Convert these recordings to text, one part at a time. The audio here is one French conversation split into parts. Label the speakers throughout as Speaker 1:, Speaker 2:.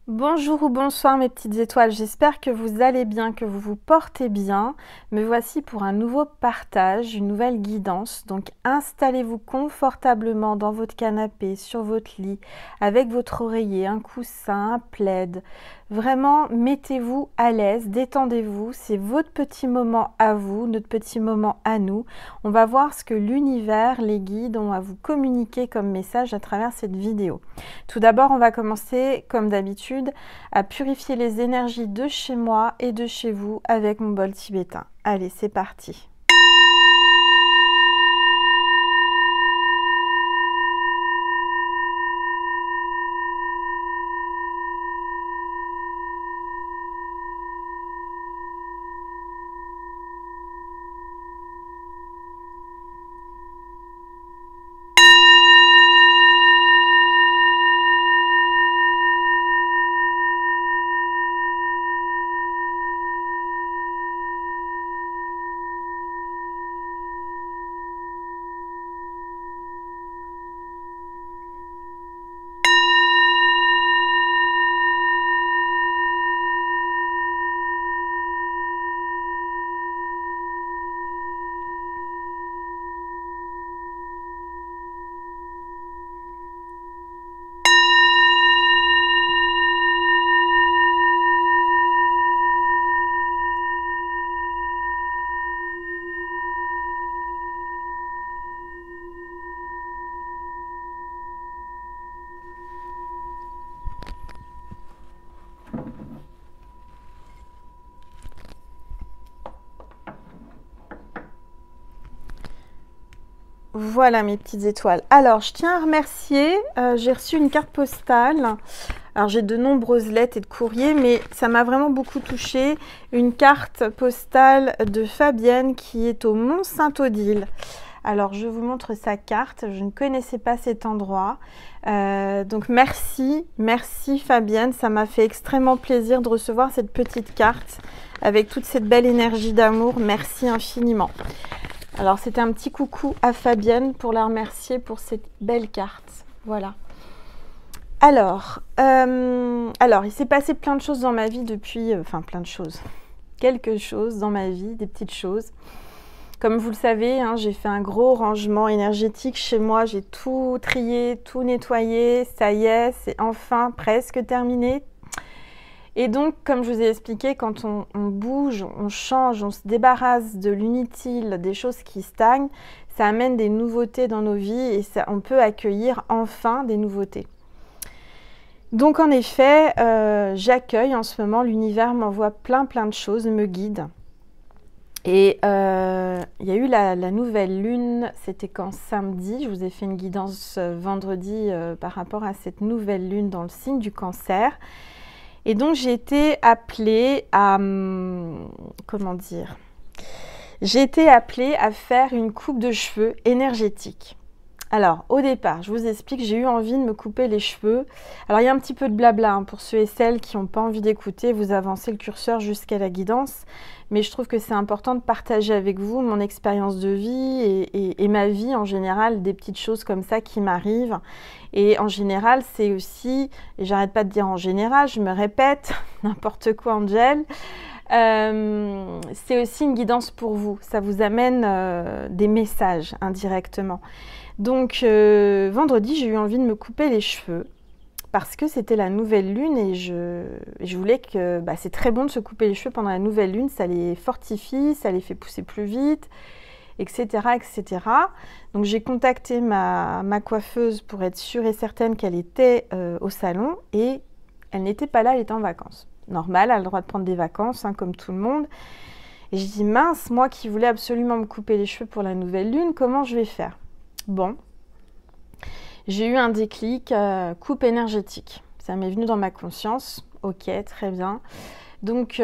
Speaker 1: Bonjour ou bonsoir mes petites étoiles, j'espère que vous allez bien, que vous vous portez bien. Me voici pour un nouveau partage, une nouvelle guidance. Donc installez-vous confortablement dans votre canapé, sur votre lit, avec votre oreiller, un coussin, un plaid. Vraiment, mettez-vous à l'aise, détendez-vous. C'est votre petit moment à vous, notre petit moment à nous. On va voir ce que l'univers, les guides ont à vous communiquer comme message à travers cette vidéo. Tout d'abord, on va commencer, comme d'habitude, à purifier les énergies de chez moi et de chez vous avec mon bol tibétain. Allez, c'est parti. Voilà mes petites étoiles. Alors, je tiens à remercier, j'ai reçu une carte postale. Alors, j'ai de nombreuses lettres et de courriers, mais ça m'a vraiment beaucoup touchée. Une carte postale de Fabienne qui est au Mont-Saint-Odile. Alors, je vous montre sa carte. Je ne connaissais pas cet endroit. Donc, merci Fabienne. Ça m'a fait extrêmement plaisir de recevoir cette petite carte avec toute cette belle énergie d'amour. Merci infiniment. Alors, c'était un petit coucou à Fabienne pour la remercier pour cette belle carte. Voilà. Alors, il s'est passé plein de choses dans ma vie depuis... Enfin, plein de choses. Quelque chose dans ma vie, des petites choses. Comme vous le savez, hein, j'ai fait un gros rangement énergétique chez moi. J'ai tout trié, tout nettoyé. Ça y est, c'est enfin presque terminé. Et donc, comme je vous ai expliqué, quand on bouge, on change, on se débarrasse de l'inutile, des choses qui stagnent, ça amène des nouveautés dans nos vies et on peut accueillir enfin des nouveautés. Donc en effet, j'accueille en ce moment, l'univers m'envoie plein de choses, me guide. Et il y a eu la nouvelle lune, c'était quand samedi, je vous ai fait une guidance vendredi par rapport à cette nouvelle lune dans le signe du Cancer. Et donc j'ai été appelée à, comment dire, j'ai été appelée à faire une coupe de cheveux énergétique. Alors au départ, je vous explique, j'ai eu envie de me couper les cheveux. Alors il y a un petit peu de blabla hein, pour ceux et celles qui n'ont pas envie d'écouter, vous avancez le curseur jusqu'à la guidance. Mais je trouve que c'est important de partager avec vous mon expérience de vie et ma vie en général, des petites choses comme ça qui m'arrivent. Et en général, c'est aussi, et j'arrête pas de dire en général, je me répète, n'importe quoi Angel, c'est aussi une guidance pour vous. Ça vous amène des messages indirectement. Donc vendredi, j'ai eu envie de me couper les cheveux parce que c'était la nouvelle lune et je voulais que... c'est très bon de se couper les cheveux pendant la nouvelle lune, ça les fortifie, ça les fait pousser plus vite, etc. etc. Donc j'ai contacté ma coiffeuse pour être sûre et certaine qu'elle était au salon et elle n'était pas là, elle était en vacances. Normal, elle a le droit de prendre des vacances, hein, comme tout le monde. Et je dis mince, moi qui voulais absolument me couper les cheveux pour la nouvelle lune, comment je vais faire? Bon, j'ai eu un déclic, coupe énergétique. Ça m'est venu dans ma conscience. Ok, très bien. Donc,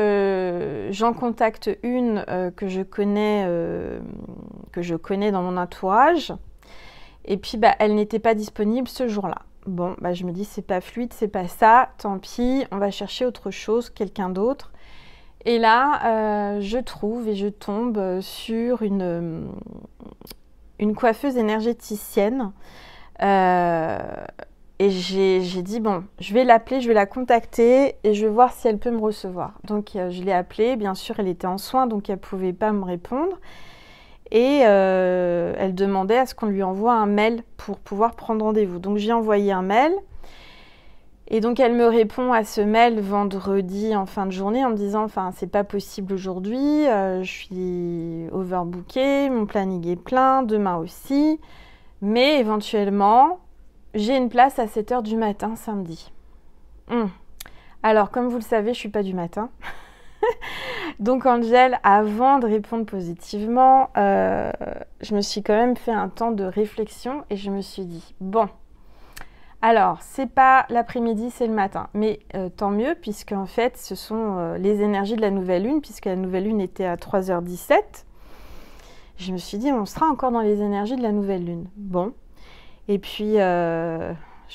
Speaker 1: j'en contacte une que je connais dans mon entourage. Et puis, elle n'était pas disponible ce jour-là. Bon, je me dis, c'est pas fluide, c'est pas ça. Tant pis, on va chercher autre chose, quelqu'un d'autre. Et là, je trouve et je tombe sur une coiffeuse énergéticienne Et j'ai dit, bon, je vais l'appeler, je vais la contacter et je vais voir si elle peut me recevoir. Donc, je l'ai appelée. Bien sûr, elle était en soins, donc elle ne pouvait pas me répondre. Et elle demandait à ce qu'on lui envoie un mail pour pouvoir prendre rendez-vous. Donc, j'ai envoyé un mail. Et donc, elle me répond à ce mail vendredi en fin de journée en me disant, enfin, c'est pas possible aujourd'hui, je suis overbookée, mon planning est plein, demain aussi. Mais éventuellement, j'ai une place à 7h du matin samedi. Alors, comme vous le savez, je suis pas du matin. Donc, Angel, avant de répondre positivement, je me suis quand même fait un temps de réflexion et je me suis dit, bon, alors, c'est pas l'après-midi, c'est le matin. Mais tant mieux, puisque en fait, ce sont les énergies de la nouvelle lune, puisque la nouvelle lune était à 3h17. Je me suis dit, on sera encore dans les énergies de la nouvelle lune. Bon. Et puis, je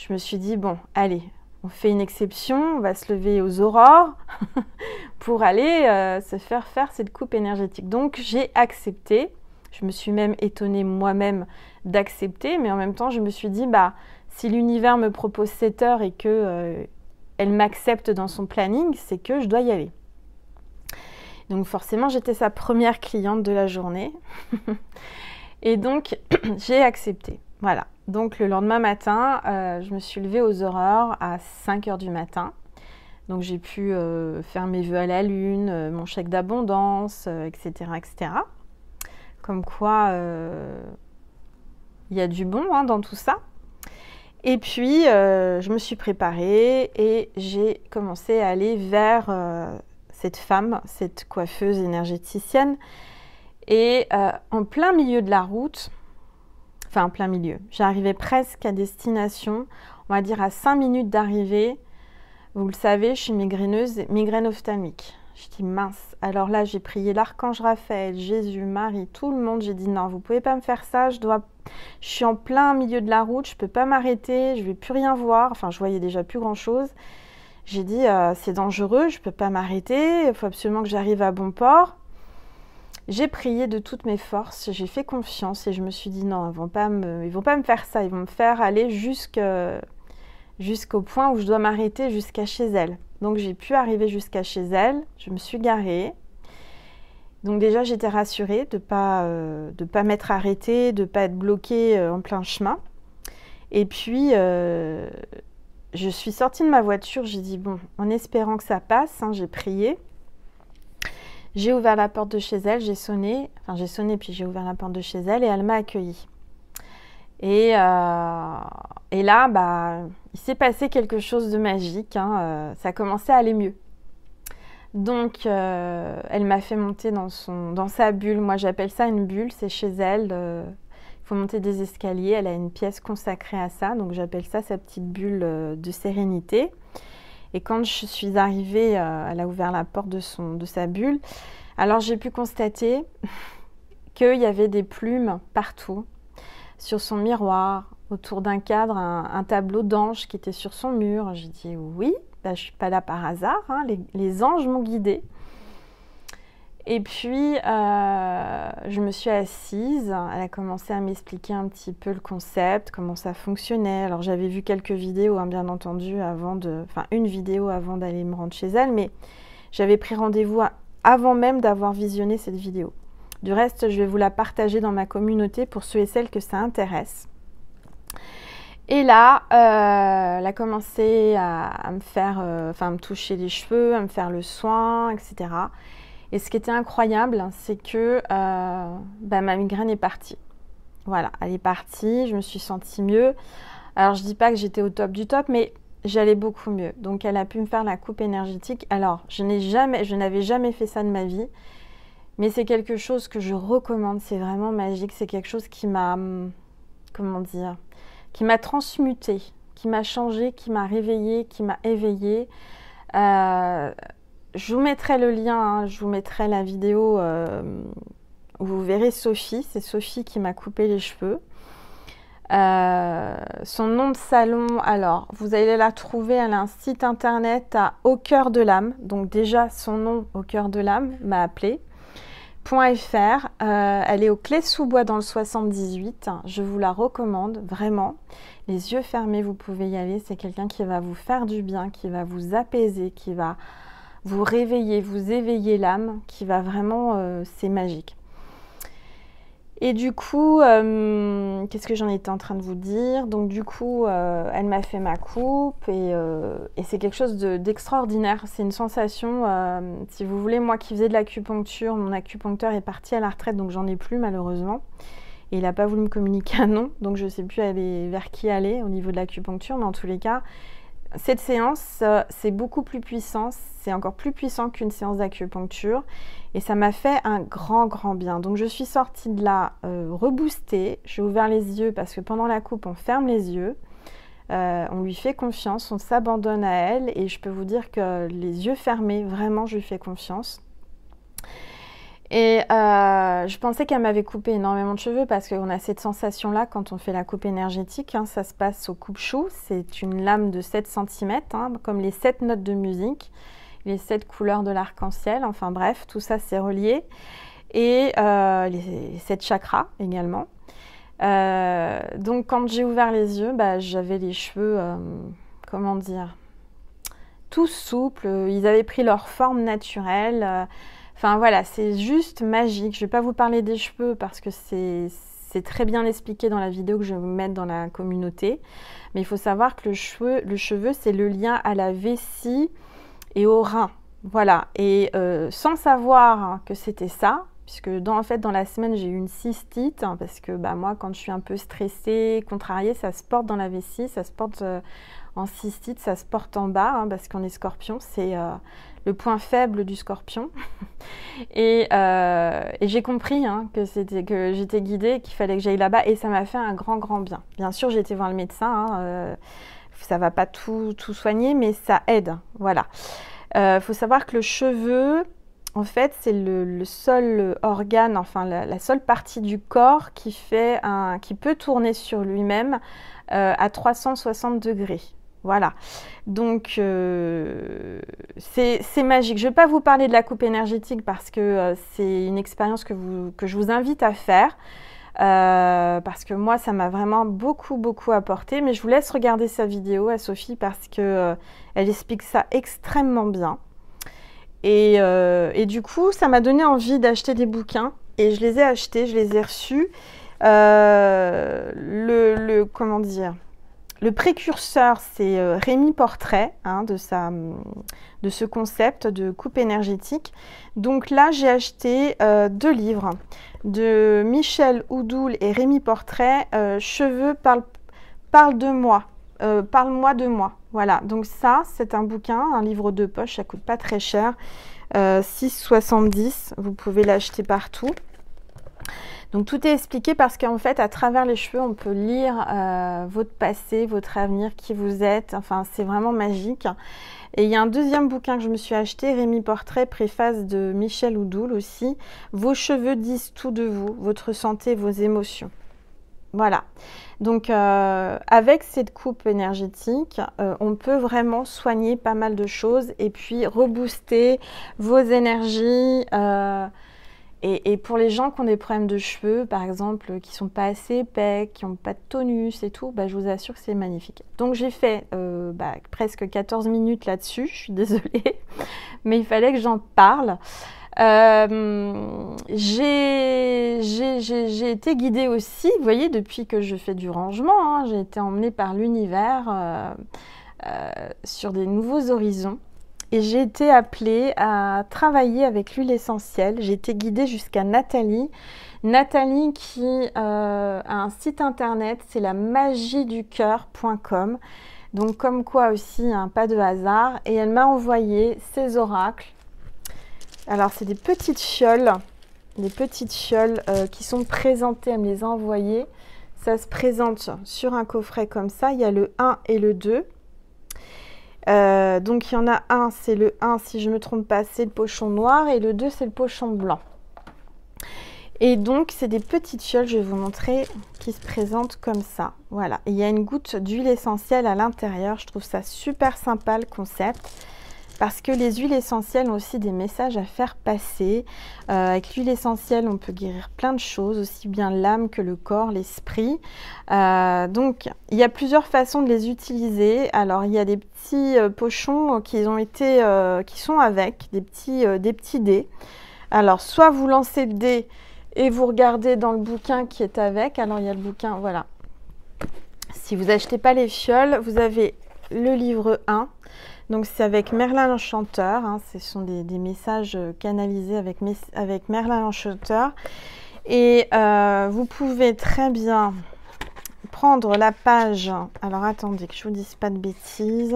Speaker 1: me suis dit, bon, allez, on fait une exception, on va se lever aux aurores pour aller se faire cette coupe énergétique. Donc, j'ai accepté. Je me suis même étonnée moi-même d'accepter, mais en même temps, je me suis dit, bah, si l'univers me propose 7 heures et que elle m'accepte dans son planning, c'est que je dois y aller. Donc forcément, j'étais sa première cliente de la journée. Et donc, j'ai accepté. Voilà. Donc le lendemain matin, je me suis levée aux aurores à 5h du matin. Donc j'ai pu faire mes vœux à la lune, mon chèque d'abondance, etc., etc. Comme quoi, il y a du bon dans tout ça. Et puis, je me suis préparée et j'ai commencé à aller vers cette femme, cette coiffeuse énergéticienne. Et en plein milieu de la route, enfin en plein milieu, j'arrivais presque à destination, on va dire à 5 minutes d'arrivée. Vous le savez, je suis migraineuse, migraine ophtalmique. Je dis mince. Alors là, j'ai prié l'archange Raphaël, Jésus, Marie, tout le monde. J'ai dit non, vous pouvez pas me faire ça. Je suis en plein milieu de la route, je peux pas m'arrêter, je vais plus rien voir. Enfin, je voyais déjà plus grand chose. J'ai dit c'est dangereux, je peux pas m'arrêter. Il faut absolument que j'arrive à bon port. J'ai prié de toutes mes forces, j'ai fait confiance et je me suis dit non, ils vont pas me faire ça. Ils vont me faire aller jusqu'au point où je dois m'arrêter jusqu'à chez elle. Donc j'ai pu arriver jusqu'à chez elle, je me suis garée. Donc déjà j'étais rassurée de pas m'être arrêtée, de pas être bloquée en plein chemin. Et puis je suis sortie de ma voiture, j'ai dit bon, en espérant que ça passe, j'ai prié. J'ai ouvert la porte de chez elle, j'ai sonné puis j'ai ouvert la porte de chez elle et elle m'a accueillie. Et là, bah, il s'est passé quelque chose de magique, ça a commencé à aller mieux. Donc, elle m'a fait monter dans sa bulle. Moi, j'appelle ça une bulle, c'est chez elle. Il faut monter des escaliers, elle a une pièce consacrée à ça, donc j'appelle ça sa petite bulle de sérénité. Et quand je suis arrivée, elle a ouvert la porte de sa bulle. Alors, j'ai pu constater qu'il y avait des plumes partout. Sur son miroir, autour d'un cadre, un tableau d'ange qui était sur son mur. J'ai dit oui, bah, je ne suis pas là par hasard, les anges m'ont guidée. Et puis, je me suis assise, elle a commencé à m'expliquer un petit peu le concept, comment ça fonctionnait. Alors, j'avais vu quelques vidéos, bien entendu, une vidéo avant d'aller me rendre chez elle, mais j'avais pris rendez-vous avant même d'avoir visionné cette vidéo. Du reste, je vais vous la partager dans ma communauté pour ceux et celles que ça intéresse. Et là, elle a commencé à me faire, à me toucher les cheveux, à me faire le soin, etc. Et ce qui était incroyable, c'est que ma migraine est partie. Voilà, elle est partie, je me suis sentie mieux. Alors, je dis pas que j'étais au top du top, mais j'allais beaucoup mieux. Donc, elle a pu me faire la coupe énergétique. Alors, je n'avais jamais fait ça de ma vie. Mais c'est quelque chose que je recommande, c'est vraiment magique, c'est quelque chose qui m'a, qui m'a transmuté, qui m'a changé, qui m'a réveillée, qui m'a éveillée. Je vous mettrai le lien, je vous mettrai la vidéo où vous verrez Sophie, c'est Sophie qui m'a coupé les cheveux. Son nom de salon, alors vous allez la trouver, elle a un site internet Au Cœur de l'âme, donc déjà son nom Au Cœur de l'âme m'a appelée. Elle est au Clé-sous-Bois dans le 78. Je vous la recommande vraiment. Les yeux fermés, vous pouvez y aller. C'est quelqu'un qui va vous faire du bien, qui va vous apaiser, qui va vous réveiller, vous éveiller l'âme, qui va vraiment... c'est magique. Et du coup, qu'est-ce que j'en étais en train de vous dire? Donc du coup, elle m'a fait ma coupe et c'est quelque chose d'extraordinaire. C'est une sensation, si vous voulez, moi qui faisais de l'acupuncture, mon acupuncteur est parti à la retraite, donc j'en ai plus malheureusement. Et il n'a pas voulu me communiquer un nom, donc je ne sais plus vers qui aller au niveau de l'acupuncture, mais en tous les cas, cette séance, c'est beaucoup plus puissant, c'est encore plus puissant qu'une séance d'acupuncture et ça m'a fait un grand bien. Donc je suis sortie de là reboostée, j'ai ouvert les yeux parce que pendant la coupe on ferme les yeux, on lui fait confiance, on s'abandonne à elle et je peux vous dire que les yeux fermés, vraiment je lui fais confiance. Et je pensais qu'elle m'avait coupé énormément de cheveux parce qu'on a cette sensation-là quand on fait la coupe énergétique. Hein, ça se passe au coupe-chou. C'est une lame de 7 cm, hein, comme les 7 notes de musique, les 7 couleurs de l'arc-en-ciel. Enfin bref, tout ça c'est relié. Et les 7 chakras également. Donc quand j'ai ouvert les yeux, j'avais les cheveux, comment dire, tout souples. Ils avaient pris leur forme naturelle. Enfin voilà, c'est juste magique. Je ne vais pas vous parler des cheveux parce que c'est très bien expliqué dans la vidéo que je vais vous mettre dans la communauté. Mais il faut savoir que le cheveu, c'est le lien à la vessie et au rein. Voilà, et sans savoir que c'était ça, puisque en fait dans la semaine j'ai eu une cystite, hein, parce que moi quand je suis un peu stressée, contrariée, ça se porte dans la vessie, ça se porte en cystite, ça se porte en bas, hein, parce qu'on est scorpion, c'est... le point faible du scorpion. Et j'ai compris hein, que j'étais guidée, qu'il fallait que j'aille là-bas et ça m'a fait un grand bien. Bien sûr, j'ai été voir le médecin, hein, ça ne va pas tout soigner, mais ça aide. Voilà. Faut savoir que le cheveu, en fait, c'est le seul organe, enfin la seule partie du corps qui peut tourner sur lui-même à 360 degrés. Voilà, donc c'est magique. Je ne vais pas vous parler de la coupe énergétique parce que c'est une expérience que je vous invite à faire. Parce que moi, ça m'a vraiment beaucoup apporté. Mais je vous laisse regarder sa vidéo à Sophie parce qu'elle explique ça extrêmement bien. Et du coup, ça m'a donné envie d'acheter des bouquins. Et je les ai achetés, je les ai reçus. Comment dire ? Le précurseur, c'est Rémi Portrait, hein, de ce concept de coupe énergétique. Donc là, j'ai acheté 2 livres de Michel Oudoul et Rémi Portrait, Cheveux, parle de moi, parle-moi de moi. Voilà, donc ça, c'est un bouquin, un livre de poche, ça coûte pas très cher, 6,70 €, vous pouvez l'acheter partout. Donc tout est expliqué parce qu'en fait, à travers les cheveux, on peut lire votre passé, votre avenir, qui vous êtes. Enfin, c'est vraiment magique. Et il y a un deuxième bouquin que je me suis acheté, Rémi Portrait, préface de Michel Oudoul aussi. Vos cheveux disent tout de vous, votre santé, vos émotions. Voilà. Donc avec cette coupe énergétique, on peut vraiment soigner pas mal de choses et puis rebooster vos énergies. Et pour les gens qui ont des problèmes de cheveux, par exemple, qui ne sont pas assez épais, qui n'ont pas de tonus et tout, je vous assure que c'est magnifique. Donc j'ai fait presque 14 minutes là-dessus, je suis désolée, mais il fallait que j'en parle. J'ai été guidée aussi, vous voyez, depuis que je fais du rangement, hein, j'ai été emmenée par l'univers sur des nouveaux horizons. Et j'ai été appelée à travailler avec l'huile essentielle. J'ai été guidée jusqu'à Nathalie. Nathalie qui a un site internet, c'est la magieducoeur.com. Donc comme quoi aussi, hein, pas de hasard. Et elle m'a envoyé ses oracles. Alors c'est des petites fioles qui sont présentées. Elle me les a envoyées. Ça se présente sur un coffret comme ça. Il y a le 1 et le 2. Donc il y en a un, c'est le 1, si je ne me trompe pas, c'est le pochon noir et le 2 c'est le pochon blanc. Et donc c'est des petites fioles, je vais vous montrer, qui se présentent comme ça. Voilà, et il y a une goutte d'huile essentielle à l'intérieur, je trouve ça super sympa le concept. parce que les huiles essentielles ont aussi des messages à faire passer. Avec l'huile essentielle, on peut guérir plein de choses, aussi bien l'âme que le corps, l'esprit. Donc, il y a plusieurs façons de les utiliser. Alors, il y a des petits pochons qui sont avec, des petits dés. Alors, soit vous lancez le dé et vous regardez dans le bouquin qui est avec. Alors, il y a le bouquin, voilà. Si vous n'achetez pas les fioles, vous avez le livre 1. Donc, c'est avec Merlin l'Enchanteur. Hein. Ce sont des messages canalisés avec Merlin l'Enchanteur. Et vous pouvez très bien prendre la page. Alors, attendez que je ne vous dise pas de bêtises.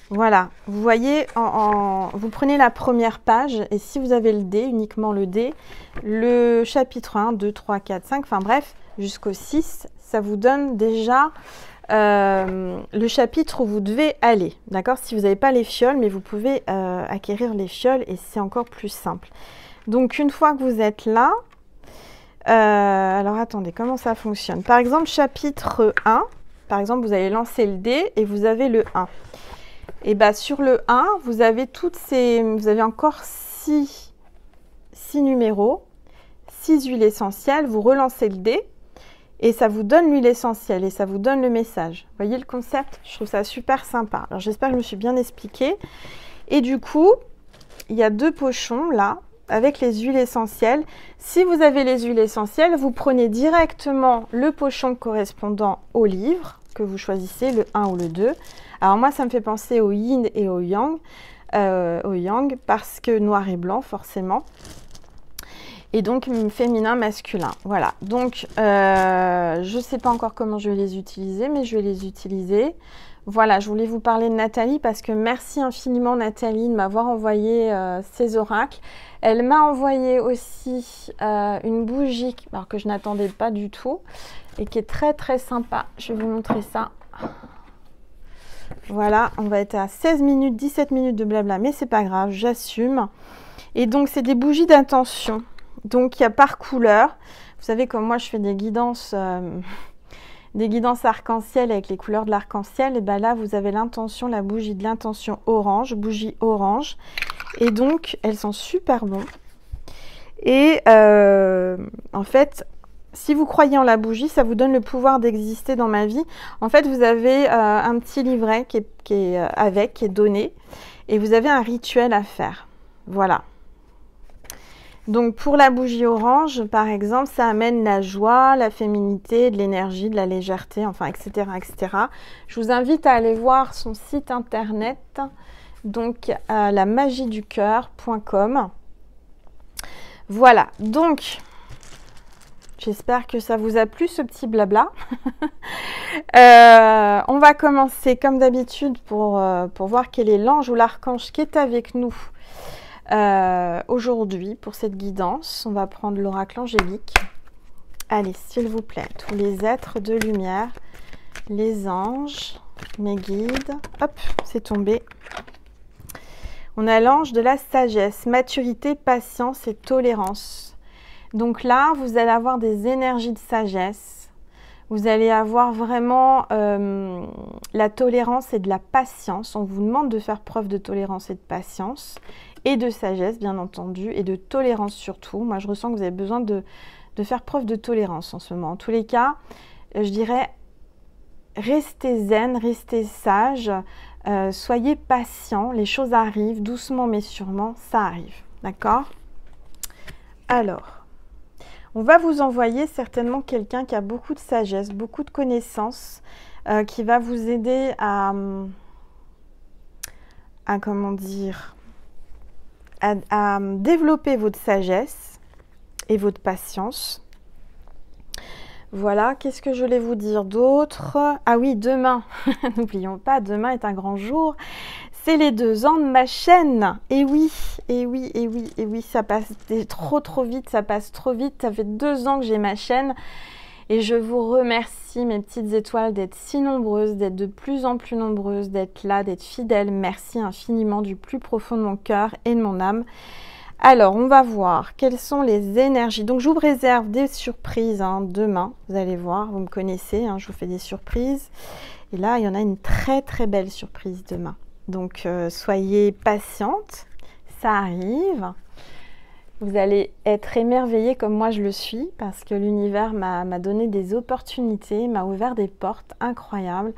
Speaker 1: Voilà, vous voyez, vous prenez la première page et si vous avez le dé, uniquement le dé, le chapitre 1, 2, 3, 4, 5, enfin bref, jusqu'au 6, ça vous donne déjà le chapitre où vous devez aller, d'accord? Si vous n'avez pas les fioles, mais vous pouvez acquérir les fioles et c'est encore plus simple. Donc, une fois que vous êtes là, alors attendez, comment ça fonctionne? Par exemple, chapitre 1, par exemple, vous allez lancer le dé et vous avez le 1. Et bien, sur le 1, vous avez encore 6 numéros, 6 huiles essentielles. Vous relancez le dé et ça vous donne l'huile essentielle et ça vous donne le message. Vous voyez le concept? Je trouve ça super sympa. Alors, j'espère que je me suis bien expliquée. Et du coup, il y a 2 pochons là avec les huiles essentielles. Si vous avez les huiles essentielles, vous prenez directement le pochon correspondant au livre que vous choisissez, le 1 ou le 2. Alors moi, ça me fait penser au yin et au yang, parce que noir et blanc, forcément. Et donc, féminin, masculin. Voilà. Donc, je ne sais pas encore comment je vais les utiliser, mais je vais les utiliser. Voilà, je voulais vous parler de Nathalie parce que merci infiniment Nathalie de m'avoir envoyé ces oracles. Elle m'a envoyé aussi une bougie, alors que je n'attendais pas du tout, et qui est très très sympa. Je vais vous montrer ça. Voilà, on va être à 16 minutes, 17 minutes de blabla, mais c'est pas grave, j'assume. Et donc, c'est des bougies d'intention. Donc, il y a par couleur. Vous savez, comme moi, je fais des guidances arc-en-ciel avec les couleurs de l'arc-en-ciel. Et bien là, vous avez l'intention, la bougie de l'intention orange, bougie orange. Et donc, elles sont super bonnes. Et en fait, si vous croyez en la bougie, ça vous donne le pouvoir d'exister dans ma vie. En fait, vous avez un petit livret qui est donné. Et vous avez un rituel à faire. Voilà. Donc, pour la bougie orange, par exemple, ça amène la joie, la féminité, de l'énergie, de la légèreté, enfin, etc., etc. Je vous invite à aller voir son site internet, donc lamagieducoeur.com. Voilà, donc, j'espère que ça vous a plu, ce petit blabla. On va commencer, comme d'habitude, pour voir quel est l'ange ou l'archange qui est avec nous. Aujourd'hui, pour cette guidance, on va prendre l'oracle angélique. Allez, s'il vous plaît, tous les êtres de lumière, les anges, mes guides. Hop, c'est tombé. On a l'ange de la sagesse, maturité, patience et tolérance. Donc là, vous allez avoir des énergies de sagesse. Vous allez avoir vraiment la tolérance et de la patience. On vous demande de faire preuve de tolérance et de patience. Et de sagesse, bien entendu, et de tolérance surtout. Moi, je ressens que vous avez besoin de faire preuve de tolérance en ce moment. En tous les cas, je dirais, restez zen, restez sage, soyez patient. Les choses arrivent, doucement mais sûrement, ça arrive. D'accord? Alors, on va vous envoyer certainement quelqu'un qui a beaucoup de sagesse, beaucoup de connaissances, qui va vous aider à comment dire, à développer votre sagesse et votre patience. Voilà, qu'est-ce que je voulais vous dire d'autre? Ah oui, demain, n'oublions pas, demain est un grand jour. C'est les 2 ans de ma chaîne. Et oui, et oui, et oui, et oui, ça passe trop vite, ça passe trop vite. Ça fait 2 ans que j'ai ma chaîne. Et je vous remercie, mes petites étoiles, d'être si nombreuses, d'être de plus en plus nombreuses, d'être là, d'être fidèles. Merci infiniment du plus profond de mon cœur et de mon âme. Alors, on va voir quelles sont les énergies. Donc, je vous réserve des surprises demain. Vous allez voir, vous me connaissez, je vous fais des surprises. Et là, il y en a une très, très belle surprise demain. Donc, soyez patiente, ça arrive. Vous allez être émerveillés comme moi je le suis parce que l'univers m'a donné des opportunités, m'a ouvert des portes incroyables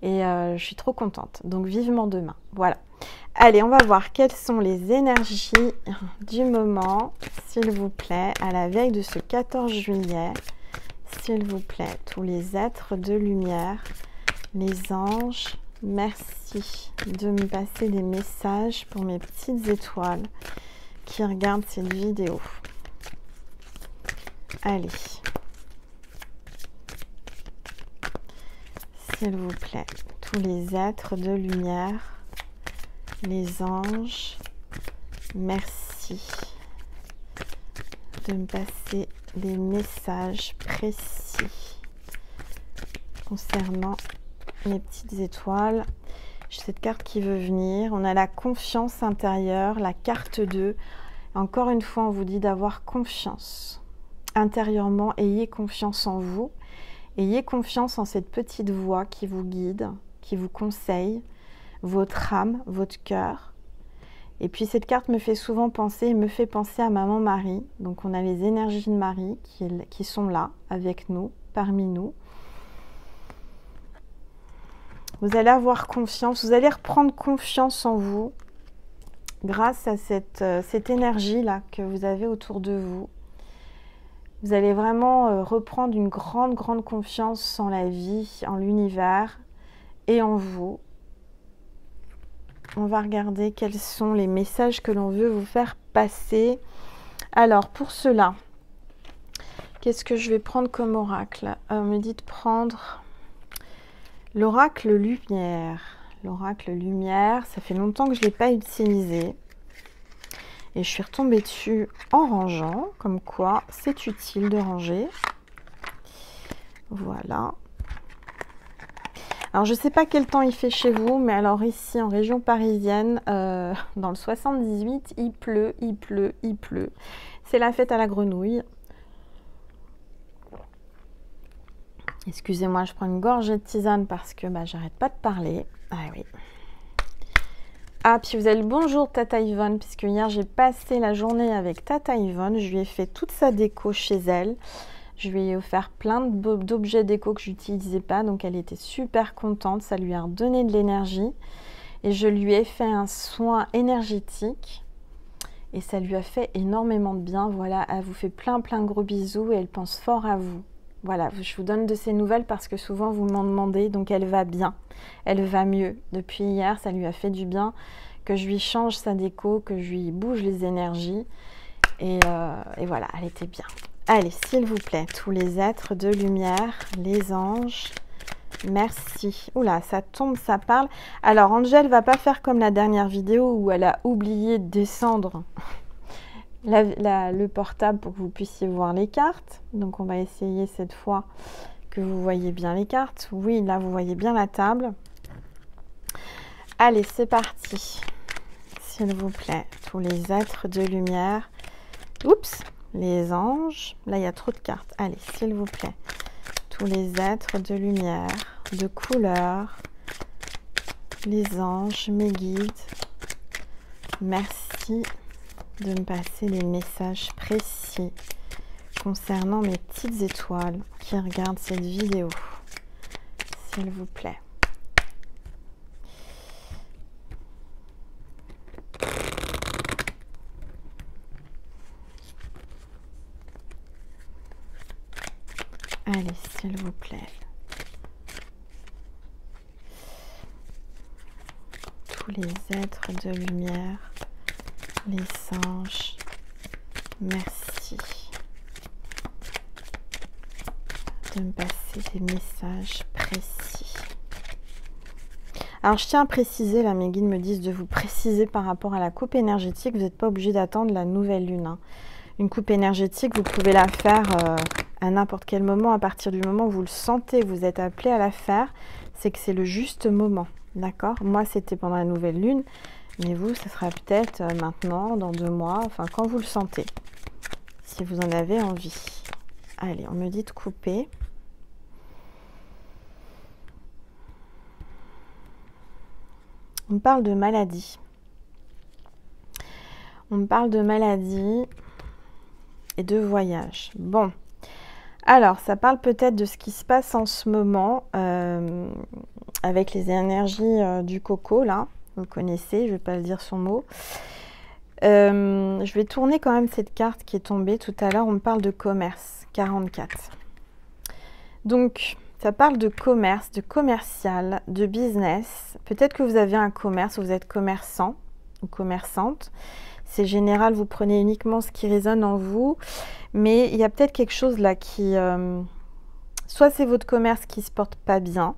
Speaker 1: et je suis trop contente. Donc, vivement demain. Voilà. Allez, on va voir quelles sont les énergies du moment, s'il vous plaît, à la veille de ce 14 juillet. S'il vous plaît, tous les êtres de lumière, les anges, merci de me passer des messages pour mes petites étoiles qui regardent cette vidéo. Allez. S'il vous plaît, tous les êtres de lumière, les anges, merci de me passer des messages précis concernant mes petites étoiles. J'ai cette carte qui veut venir. On a la confiance intérieure, la carte 2. Encore une fois, on vous dit d'avoir confiance. Intérieurement, ayez confiance en vous. Ayez confiance en cette petite voix qui vous guide, qui vous conseille, votre âme, votre cœur. Et puis cette carte me fait souvent penser, me fait penser à Maman Marie. Donc on a les énergies de Marie qui sont là, avec nous, parmi nous. Vous allez avoir confiance, vous allez reprendre confiance en vous grâce à cette énergie-là que vous avez autour de vous. Vous allez vraiment reprendre une grande confiance en la vie, en l'univers et en vous. On va regarder quels sont les messages que l'on veut vous faire passer. Alors, pour cela, qu'est-ce que je vais prendre comme oracle? On me dit de prendre l'oracle lumière. L'oracle lumière, ça fait longtemps que je ne l'ai pas utilisé. Et je suis retombée dessus en rangeant, comme quoi c'est utile de ranger. Voilà. Alors, je ne sais pas quel temps il fait chez vous, mais alors ici, en région parisienne, dans le 78, il pleut, il pleut, il pleut. C'est la fête à la grenouille. Excusez-moi, je prends une gorgée de tisane parce que j'arrête pas de parler. Ah oui. Ah, puis vous avez le bonjour Tata Yvonne, puisque hier, j'ai passé la journée avec Tata Yvonne. Je lui ai fait toute sa déco chez elle. Je lui ai offert plein d'objets déco que je n'utilisais pas, donc elle était super contente, ça lui a redonné de l'énergie. Et je lui ai fait un soin énergétique et ça lui a fait énormément de bien. Voilà, elle vous fait plein de gros bisous et elle pense fort à vous. Voilà, je vous donne de ses nouvelles parce que souvent vous m'en demandez, donc elle va bien, elle va mieux. Depuis hier, ça lui a fait du bien que je lui change sa déco, que je lui bouge les énergies et voilà, elle était bien. Allez, s'il vous plaît, tous les êtres de lumière, les anges, merci. Oula, ça tombe, ça parle. Alors, Angèle va pas faire comme la dernière vidéo où elle a oublié de descendre le portable pour que vous puissiez voir les cartes. Donc, on va essayer cette fois que vous voyez bien les cartes. Oui, là, vous voyez bien la table. Allez, c'est parti. S'il vous plaît, tous les êtres de lumière. Oups! Les anges, là il y a trop de cartes. Allez, s'il vous plaît, tous les êtres de lumière, de couleur, les anges, mes guides, merci de me passer les messages précis concernant mes petites étoiles qui regardent cette vidéo, s'il vous plaît. Allez, s'il vous plaît. Tous les êtres de lumière, les anges, merci de me passer des messages précis. Alors, je tiens à préciser, là, mes guides me disent de vous préciser par rapport à la coupe énergétique. Vous n'êtes pas obligé d'attendre la nouvelle lune, hein. Une coupe énergétique, vous pouvez la faire à n'importe quel moment, à partir du moment où vous le sentez, vous êtes appelé à la faire, c'est que c'est le juste moment, d'accord? Moi, c'était pendant la nouvelle lune, mais vous, ça sera peut-être maintenant, dans 2 mois, enfin, quand vous le sentez, si vous en avez envie. Allez, on me dit de couper. On me parle de maladie. On me parle de maladie et de voyage. Bon. Alors, ça parle peut-être de ce qui se passe en ce moment avec les énergies du coco, là. Vous connaissez, je ne vais pas le dire son mot. Je vais tourner quand même cette carte qui est tombée tout à l'heure. On me parle de commerce, 44. Donc, ça parle de commerce, de commercial, de business. Peut-être que vous avez un commerce, vous êtes commerçant ou commerçante. C'est général, vous prenez uniquement ce qui résonne en vous. Mais il y a peut-être quelque chose là qui... soit c'est votre commerce qui ne se porte pas bien,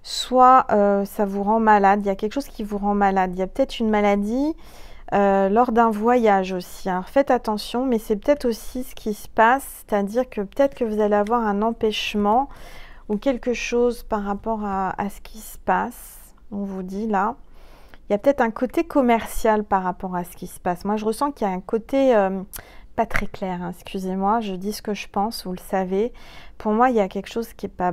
Speaker 1: soit ça vous rend malade. Il y a quelque chose qui vous rend malade. Il y a peut-être une maladie lors d'un voyage aussi. Alors faites attention, mais c'est peut-être aussi ce qui se passe. C'est-à-dire que peut-être que vous allez avoir un empêchement ou quelque chose par rapport à ce qui se passe. On vous dit là. Il y a peut-être un côté commercial par rapport à ce qui se passe. Moi, je ressens qu'il y a un côté... pas très clair, hein, excusez-moi, je dis ce que je pense, vous le savez. Pour moi, il y a quelque chose qui est pas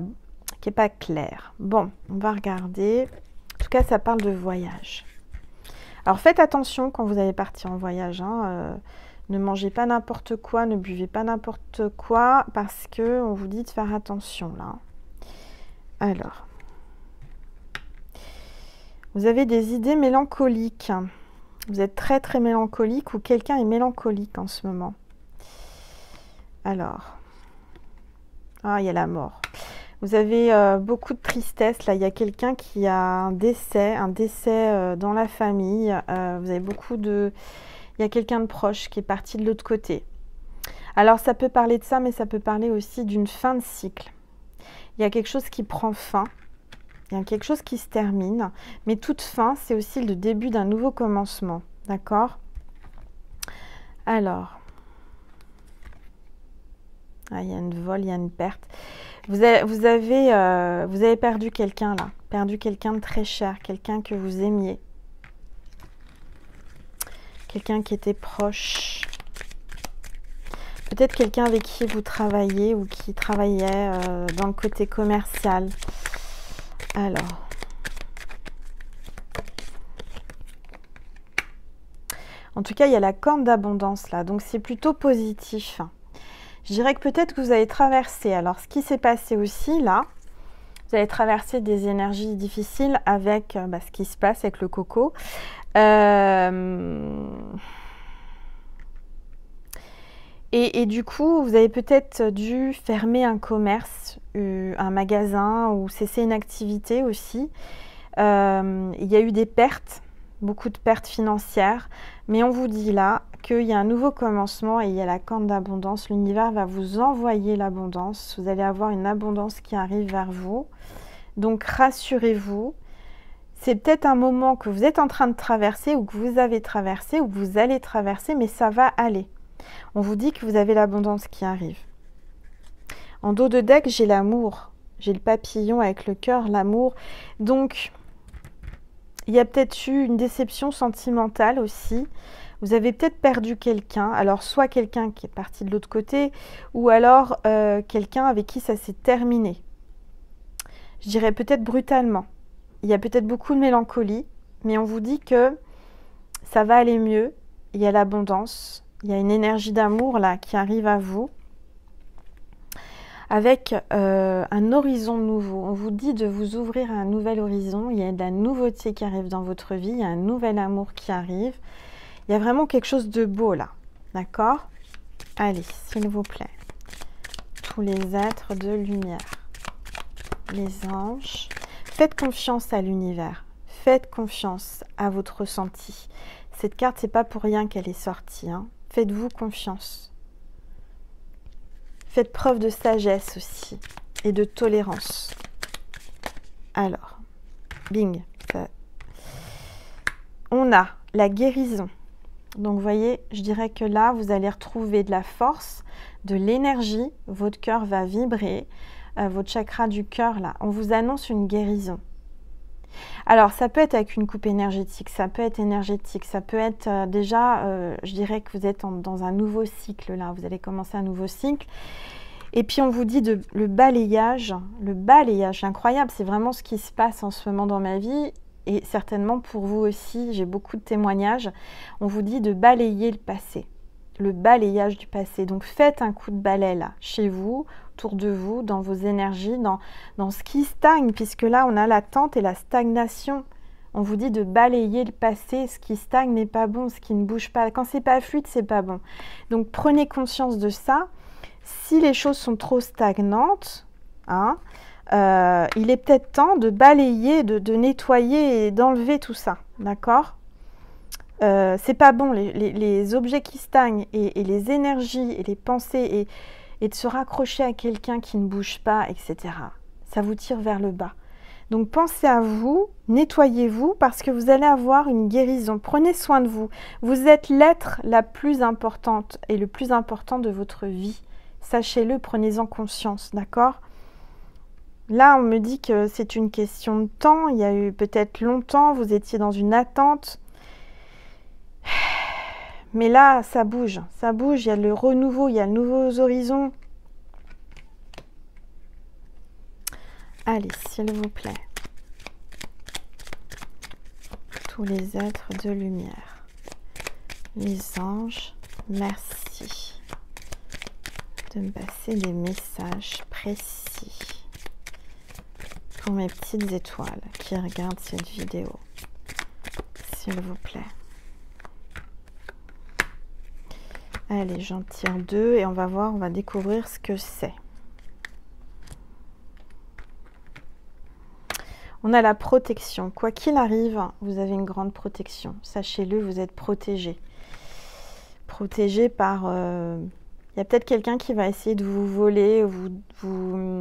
Speaker 1: clair. Bon, on va regarder. En tout cas, ça parle de voyage. Alors, faites attention quand vous allez partir en voyage. Hein, ne mangez pas n'importe quoi, ne buvez pas n'importe quoi, parce que on vous dit de faire attention, là. Alors, vous avez des idées mélancoliques. Vous êtes très très mélancolique ou quelqu'un est mélancolique en ce moment. Alors, il y a la mort. Vous avez beaucoup de tristesse. Là, il y a quelqu'un qui a un décès dans la famille. Vous avez beaucoup de... Il y a quelqu'un de proche qui est parti de l'autre côté. Alors, ça peut parler de ça, mais ça peut parler aussi d'une fin de cycle. Il y a quelque chose qui prend fin. Il y a quelque chose qui se termine, mais toute fin, c'est aussi le début d'un nouveau commencement, d'accord? Alors, il y a une vol, il y a une perte. Vous avez perdu quelqu'un là, perdu quelqu'un de très cher, quelqu'un que vous aimiez, quelqu'un qui était proche. Peut-être quelqu'un avec qui vous travaillez ou qui travaillait dans le côté commercial. Alors, en tout cas, il y a la corne d'abondance là, donc c'est plutôt positif. Je dirais que peut-être que vous avez traversé, alors ce qui s'est passé aussi là, vous avez traversé des énergies difficiles avec ce qui se passe avec le coco. Et du coup, vous avez peut-être dû fermer un commerce, un magasin ou cesser une activité aussi. Il y a eu des pertes, beaucoup de pertes financières. Mais on vous dit là qu'il y a un nouveau commencement et il y a la corne d'abondance. L'univers va vous envoyer l'abondance. Vous allez avoir une abondance qui arrive vers vous. Donc rassurez-vous. C'est peut-être un moment que vous êtes en train de traverser ou que vous avez traversé ou que vous allez traverser, mais ça va aller. On vous dit que vous avez l'abondance qui arrive. En dos de deck, j'ai l'amour. J'ai le papillon avec le cœur, l'amour. Donc, il y a peut-être eu une déception sentimentale aussi. Vous avez peut-être perdu quelqu'un. Alors, soit quelqu'un qui est parti de l'autre côté, ou alors quelqu'un avec qui ça s'est terminé. Je dirais peut-être brutalement. Il y a peut-être beaucoup de mélancolie, mais on vous dit que ça va aller mieux. Il y a l'abondance. Il y a une énergie d'amour là qui arrive à vous avec un horizon nouveau. On vous dit de vous ouvrir à un nouvel horizon. Il y a de la nouveauté qui arrive dans votre vie. Il y a un nouvel amour qui arrive. Il y a vraiment quelque chose de beau là. D'accord? Allez, s'il vous plaît. Tous les êtres de lumière. Les anges. Faites confiance à l'univers. Faites confiance à votre ressenti. Cette carte, c'est pas pour rien qu'elle est sortie. Hein. Faites-vous confiance. Faites preuve de sagesse aussi et de tolérance. Alors, bing. On a la guérison. Donc, vous voyez, je dirais que là, vous allez retrouver de la force, de l'énergie. Votre cœur va vibrer. Votre chakra du cœur, là, on vous annonce une guérison. Alors, ça peut être avec une coupe énergétique, ça peut être énergétique, ça peut être je dirais que vous êtes dans un nouveau cycle, là, vous allez commencer un nouveau cycle. Et puis, on vous dit le balayage incroyable, c'est vraiment ce qui se passe en ce moment dans ma vie. et certainement pour vous aussi, j'ai beaucoup de témoignages, on vous dit de balayer le passé, le balayage du passé. Donc faites un coup de balai là, chez vous, autour de vous, dans vos énergies, dans ce qui stagne, puisque là on a l'attente et la stagnation. On vous dit de balayer le passé, ce qui stagne n'est pas bon, ce qui ne bouge pas. Quand c'est pas fluide, c'est pas bon. Donc prenez conscience de ça. Si les choses sont trop stagnantes, hein, il est peut-être temps de balayer, de nettoyer et d'enlever tout ça, d'accord? C'est pas bon, les objets qui stagnent et les énergies et les pensées et de se raccrocher à quelqu'un qui ne bouge pas, etc. Ça vous tire vers le bas. Donc pensez à vous, nettoyez-vous parce que vous allez avoir une guérison. Prenez soin de vous. Vous êtes l'être la plus importante et le plus important de votre vie. Sachez-le, prenez-en conscience, d'accord? Là, on me dit que c'est une question de temps. Il y a eu peut-être longtemps, vous étiez dans une attente. Mais là, ça bouge, il y a le renouveau, il y a de nouveaux horizons. Allez, s'il vous plaît. Tous les êtres de lumière. Les anges, merci de me passer des messages précis pour mes petites étoiles qui regardent cette vidéo. S'il vous plaît. Allez, j'en tire 2 et on va voir, on va découvrir ce que c'est. On a la protection. Quoi qu'il arrive, vous avez une grande protection. Sachez-le, vous êtes protégé. Protégé par... il y a peut-être quelqu'un qui va essayer de vous voler, vous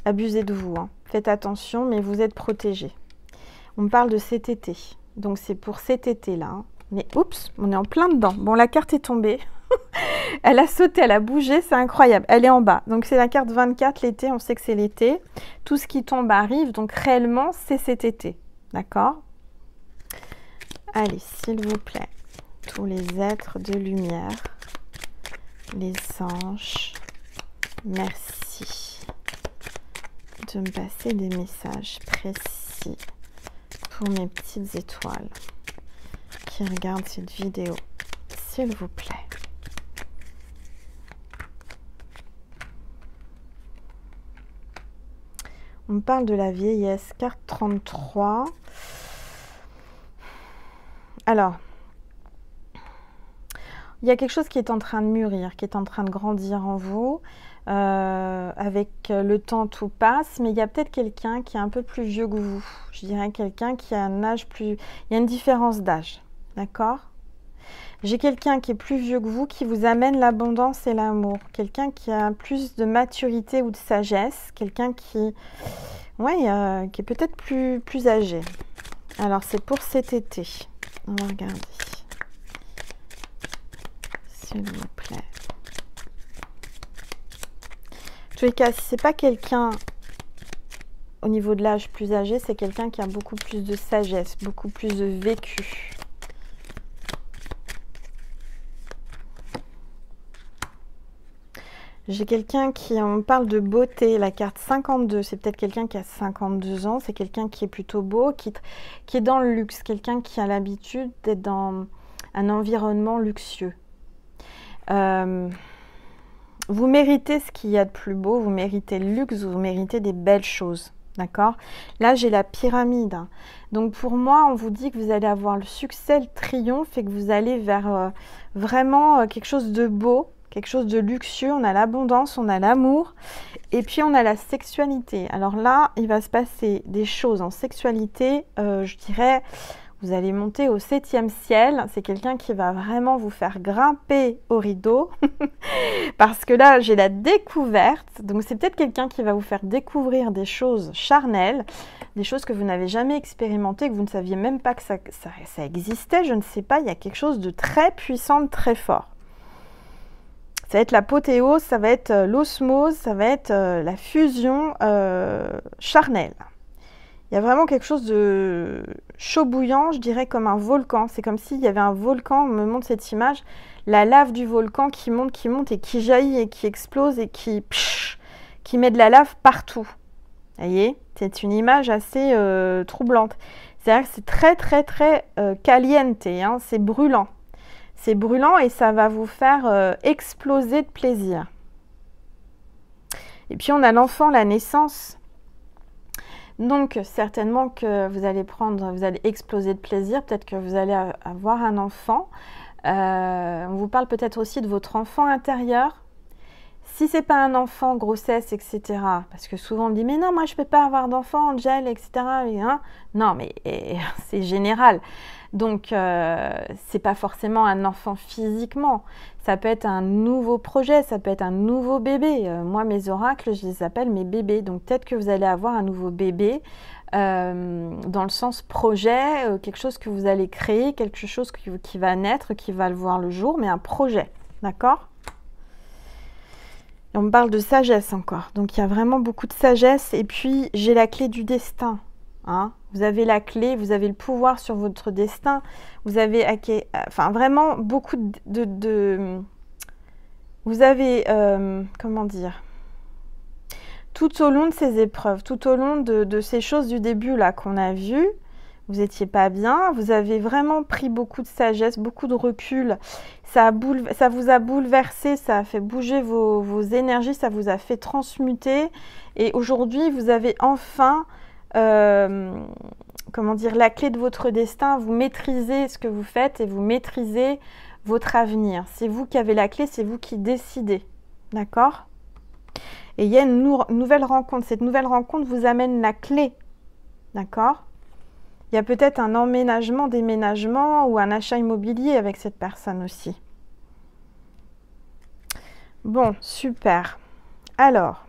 Speaker 1: abuser de vous. Hein. Faites attention, mais vous êtes protégé. On me parle de cet été. Donc c'est pour cet été-là. Hein. Mais oups, on est en plein dedans. Bon, la carte est tombée. Elle a sauté, elle a bougé, c'est incroyable. Elle est en bas. Donc c'est la carte 24, l'été, on sait que c'est l'été. Tout ce qui tombe arrive, donc réellement, c'est cet été. D'accord? Allez, s'il vous plaît, tous les êtres de lumière, les anges, merci de me passer des messages précis pour mes petites étoiles qui regardent cette vidéo, s'il vous plaît. On me parle de la vieillesse, carte 33. Alors, il y a quelque chose qui est en train de mûrir, qui est en train de grandir en vous. Avec le temps, tout passe, mais il y a peut-être quelqu'un qui est un peu plus vieux que vous. Je dirais quelqu'un qui a un âge plus... Il y a une différence d'âge, d'accord? J'ai quelqu'un qui est plus vieux que vous, qui vous amène l'abondance et l'amour. Quelqu'un qui a plus de maturité ou de sagesse. Quelqu'un qui, ouais, qui est peut-être plus âgé. Alors, c'est pour cet été. On va regarder. S'il vous plaît. En tous les cas, si ce n'est pas quelqu'un au niveau de l'âge plus âgé, c'est quelqu'un qui a beaucoup plus de sagesse, beaucoup plus de vécu. J'ai quelqu'un qui, on parle de beauté, la carte 52, c'est peut-être quelqu'un qui a 52 ans, c'est quelqu'un qui est plutôt beau, qui est dans le luxe, quelqu'un qui a l'habitude d'être dans un environnement luxueux. Vous méritez ce qu'il y a de plus beau, vous méritez le luxe, vous méritez des belles choses, d'accord? Là, j'ai la pyramide. Donc, pour moi, on vous dit que vous allez avoir le succès, le triomphe et que vous allez vers vraiment quelque chose de beau, quelque chose de luxueux. On a l'abondance, on a l'amour et puis on a la sexualité. Alors là, il va se passer des choses en sexualité, je dirais... Vous allez monter au 7e ciel. C'est quelqu'un qui va vraiment vous faire grimper au rideau. Parce que là, j'ai la découverte. Donc, c'est peut-être quelqu'un qui va vous faire découvrir des choses charnelles, des choses que vous n'avez jamais expérimentées, que vous ne saviez même pas que ça existait. Je ne sais pas, il y a quelque chose de très puissant, de très fort. Ça va être l'apothéose, ça va être l'osmose, ça va être la fusion charnelle. Il y a vraiment quelque chose de chaud bouillant, je dirais comme un volcan. C'est comme s'il y avait un volcan, on me montre cette image, la lave du volcan qui monte et qui jaillit et qui explose et qui met de la lave partout. Vous voyez? C'est une image assez troublante. C'est-à-dire que c'est très, très, très caliente, hein, c'est brûlant. C'est brûlant et ça va vous faire exploser de plaisir. Et puis, on a l'enfant, la naissance. Donc, certainement que vous allez exploser de plaisir. Peut-être que vous allez avoir un enfant. On vous parle peut-être aussi de votre enfant intérieur. Si c'est pas un enfant, grossesse, etc. Parce que souvent on me dit, mais non, moi je peux pas avoir d'enfant, Angel, etc. Et, hein, non, mais c'est général. Donc, c'est pas forcément un enfant physiquement. Ça peut être un nouveau projet, ça peut être un nouveau bébé. Moi, mes oracles, je les appelle mes bébés. Donc, peut-être que vous allez avoir un nouveau bébé dans le sens projet, quelque chose que vous allez créer, quelque chose qui va naître, qui va le voir le jour, mais un projet. D'accord ? Et on me parle de sagesse encore. Donc, il y a vraiment beaucoup de sagesse. Et puis, j'ai la clé du destin. Hein, vous avez la clé, vous avez le pouvoir sur votre destin. Vous avez enfin, vraiment beaucoup vous avez, comment dire, tout au long de ces épreuves, tout au long de ces choses du début là qu'on a vues, vous n'étiez pas bien, vous avez vraiment pris beaucoup de sagesse, beaucoup de recul. Ça vous a bouleversé, ça a fait bouger vos énergies, ça vous a fait transmuter. Et aujourd'hui, vous avez enfin, comment dire, la clé de votre destin. Vous maîtrisez ce que vous faites et vous maîtrisez votre avenir. C'est vous qui avez la clé, c'est vous qui décidez. D'accord ? Et il y a une nouvelle rencontre. Cette nouvelle rencontre vous amène la clé. D'accord ? Il y a peut-être un emménagement, déménagement ou un achat immobilier avec cette personne aussi. Bon, super. Alors,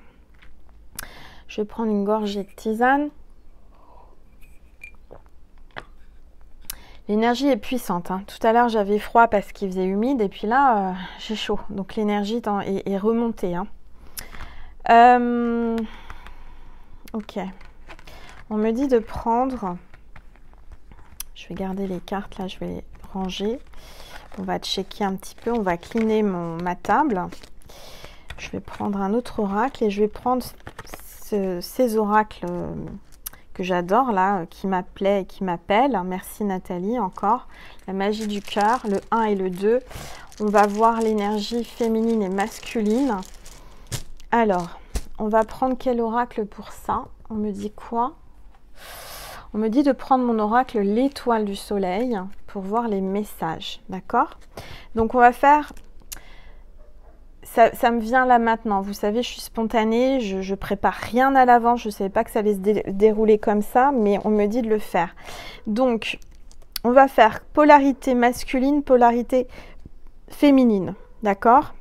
Speaker 1: je vais prendre une gorgée de tisane. L'énergie est puissante. Hein. Tout à l'heure, j'avais froid parce qu'il faisait humide. Et puis là, j'ai chaud. Donc, l'énergie est remontée. Hein. Ok. On me dit de prendre... Je vais garder les cartes, là, je vais les ranger. On va checker un petit peu, on va cleaner ma table. Je vais prendre un autre oracle et je vais prendre ces oracles que j'adore, là, qui m'appelaient et qui m'appellent. Merci Nathalie, encore. La magie du cœur, le 1 et le 2. On va voir l'énergie féminine et masculine. Alors, on va prendre quel oracle pour ça? On me dit quoi? On me dit de prendre mon oracle l'étoile du soleil pour voir les messages, d'accord? Donc on va faire, ça me vient là maintenant, vous savez, je suis spontanée, je prépare rien à l'avance, je ne savais pas que ça allait se dérouler comme ça, mais on me dit de le faire. Donc on va faire polarité masculine, polarité féminine, d'accord?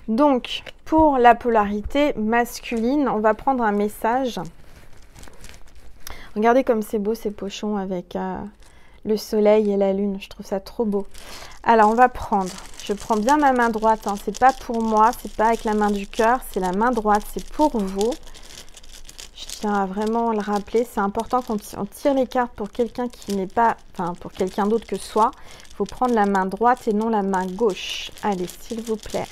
Speaker 1: Donc pour la polarité masculine, on va prendre un message. Regardez comme c'est beau ces pochons avec le soleil et la lune. Je trouve ça trop beau. Alors, on va prendre. Je prends bien ma main droite. Hein. C'est pas pour moi. C'est pas avec la main du cœur. C'est la main droite. C'est pour vous. Je tiens à vraiment le rappeler. C'est important qu'on tire les cartes pour quelqu'un qui n'est pas... Enfin, pour quelqu'un d'autre que soi. Il faut prendre la main droite et non la main gauche. Allez, s'il vous plaît.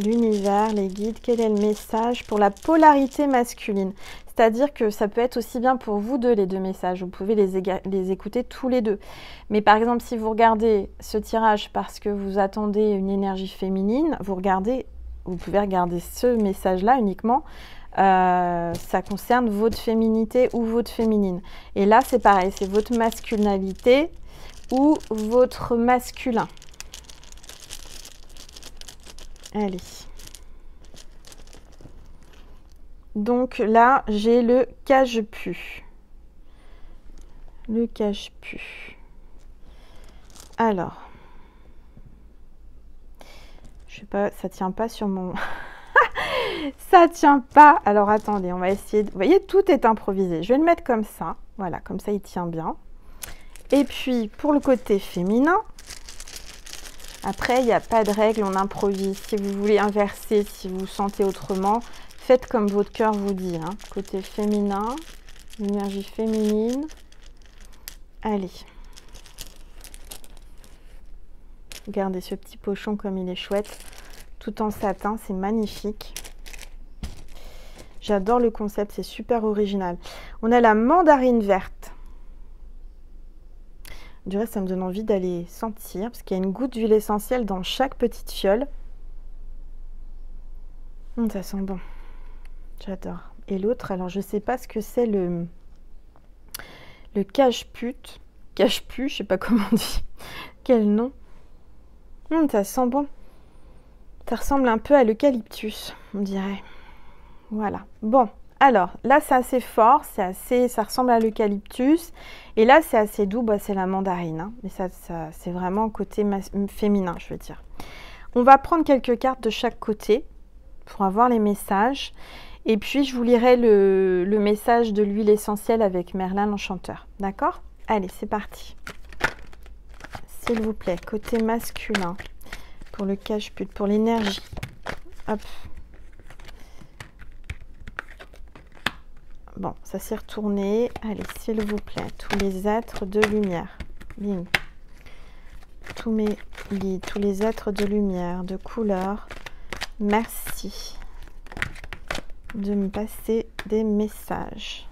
Speaker 1: L'univers, les guides. Quel est le message pour la polarité masculine? C'est-à-dire que ça peut être aussi bien pour vous deux, les deux messages. Vous pouvez les écouter tous les deux. Mais par exemple, si vous regardez ce tirage parce que vous attendez une énergie féminine, vous pouvez regarder ce message-là uniquement. Ça concerne votre féminité ou votre féminine. Et là, c'est pareil, c'est votre masculinité ou votre masculin. Allez. Donc là, j'ai le cache-pu. Le cache-pu. Alors. Je sais pas, ça tient pas sur mon... ça tient pas. Alors attendez, on va essayer de... Vous voyez, tout est improvisé. Je vais le mettre comme ça. Voilà, comme ça, il tient bien. Et puis, pour le côté féminin, après, il n'y a pas de règle, on improvise. Si vous voulez inverser, si vous sentez autrement... Faites comme votre cœur vous dit. Hein. Côté féminin, énergie féminine. Allez. Regardez ce petit pochon comme il est chouette. Tout en satin, c'est magnifique. J'adore le concept, c'est super original. On a la mandarine verte. Du reste, ça me donne envie d'aller sentir, parce qu'il y a une goutte d'huile essentielle dans chaque petite fiole. Ça sent bon. J'adore. Et l'autre, alors je sais pas ce que c'est le cache-pute. Cache-pu, je sais pas comment on dit. Quel nom. Ça sent bon. Ça ressemble un peu à l'eucalyptus, on dirait. Voilà. Bon, alors là c'est assez fort, ça ressemble à l'eucalyptus. Et là c'est assez doux, c'est la mandarine. Hein. Mais ça c'est vraiment côté féminin, je veux dire. On va prendre quelques cartes de chaque côté pour avoir les messages. Et puis je vous lirai le message de l'huile essentielle avec Merlin l'Enchanteur. D'accord? Allez, c'est parti. S'il vous plaît, côté masculin. Pour le cache-pute, pour l'énergie. Hop. Bon, ça s'est retourné. Allez, s'il vous plaît, tous les êtres de lumière. Bing. Tous les êtres de lumière, de couleur. Merci de me passer des messages.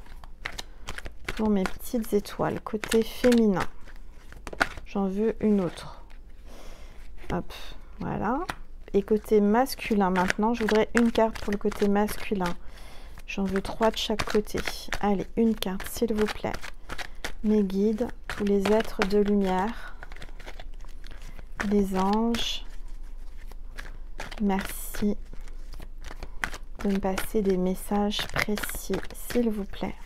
Speaker 1: Pour mes petites étoiles, côté féminin. J'en veux une autre. Hop. Voilà. Et côté masculin, maintenant, je voudrais une carte pour le côté masculin. J'en veux 3 de chaque côté. Allez, une carte, s'il vous plaît. Mes guides, tous les êtres de lumière, les anges. Merci de me passer des messages précis, s'il vous plaît.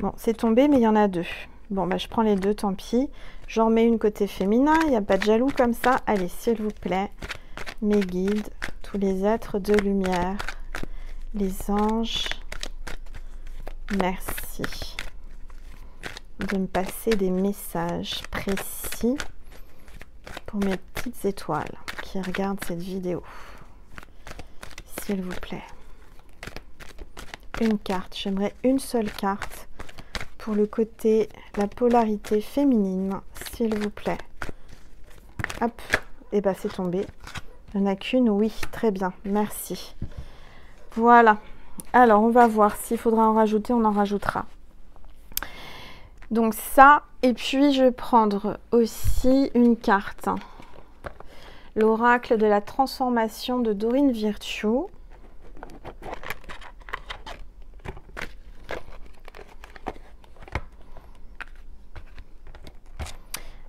Speaker 1: Bon, c'est tombé, mais il y en a 2. Bon, je prends les 2, tant pis. J'en remets une côté féminin, il n'y a pas de jaloux comme ça. Allez, s'il vous plaît, mes guides, tous les êtres de lumière, les anges, merci de me passer des messages précis pour mes petites étoiles qui regardent cette vidéo. S'il vous plaît. Une carte, j'aimerais une seule carte pour le côté, la polarité féminine, s'il vous plaît. Hop, et c'est tombé. Il n'y en a qu'une, oui, très bien, merci. Voilà, alors on va voir s'il faudra en rajouter, on en rajoutera. Donc ça, et puis je vais prendre aussi une carte. L'oracle de la transformation de Dorine Virtue.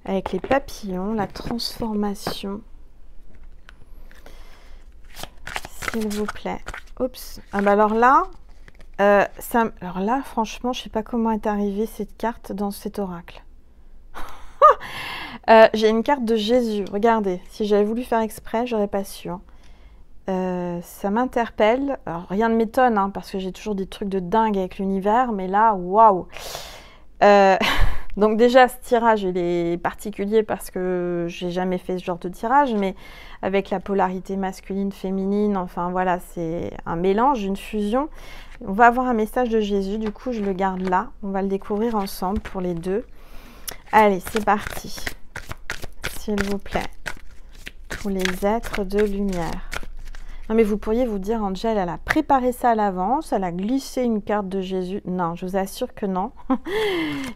Speaker 1: Avec les papillons, la transformation. S'il vous plaît. Oups. Alors là, franchement, je ne sais pas comment est arrivée cette carte dans cet oracle. J'ai une carte de Jésus. Regardez, si j'avais voulu faire exprès, j'aurais pas su. Hein. Ça m'interpelle. Alors, rien ne m'étonne, hein, parce que j'ai toujours des trucs de dingue avec l'univers, mais là, waouh. Donc déjà, ce tirage, il est particulier parce que j'ai jamais fait ce genre de tirage, mais avec la polarité masculine, féminine, enfin voilà, c'est un mélange, une fusion. On va avoir un message de Jésus, du coup, je le garde là. On va le découvrir ensemble pour les deux. Allez, c'est parti. S'il vous plaît. Tous les êtres de lumière. Non, mais vous pourriez vous dire, Angel, elle a préparé ça à l'avance, elle a glissé une carte de Jésus. Non, je vous assure que non.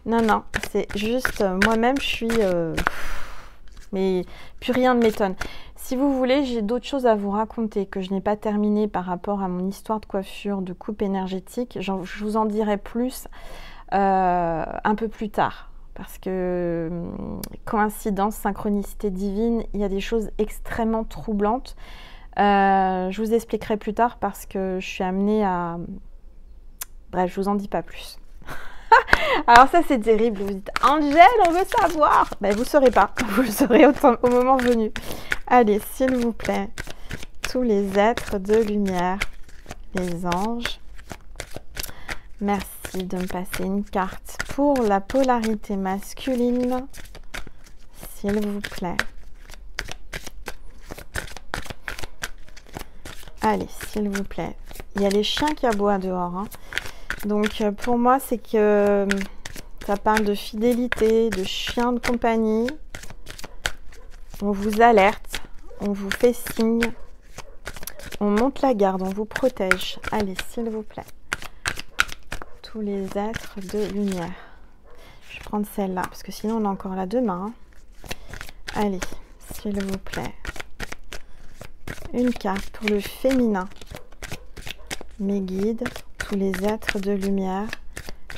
Speaker 1: Non, c'est juste, moi-même, je suis... mais plus rien ne m'étonne. Si vous voulez, j'ai d'autres choses à vous raconter que je n'ai pas terminées par rapport à mon histoire de coiffure, de coupe énergétique. Je vous en dirai plus un peu plus tard. Parce que coïncidence, synchronicité divine, il y a des choses extrêmement troublantes. Je vous expliquerai plus tard parce que je suis amenée à... Bref, je vous en dis pas plus. Alors ça, c'est terrible. Vous dites, Angel, on veut savoir. Vous ne saurez pas. Vous le saurez au moment venu. Allez, s'il vous plaît. Tous les êtres de lumière, les anges. Merci de me passer une carte pour la polarité masculine. S'il vous plaît. Allez, s'il vous plaît. Il y a les chiens qui aboient dehors. Hein. Donc, pour moi, c'est que ça parle de fidélité, de chiens de compagnie. On vous alerte, on vous fait signe. On monte la garde, on vous protège. Allez, s'il vous plaît. Tous les êtres de lumière. Je vais prendre celle-là, parce que sinon on a encore la demain. Allez, s'il vous plaît. Une carte pour le féminin. Mes guides, tous les êtres de lumière,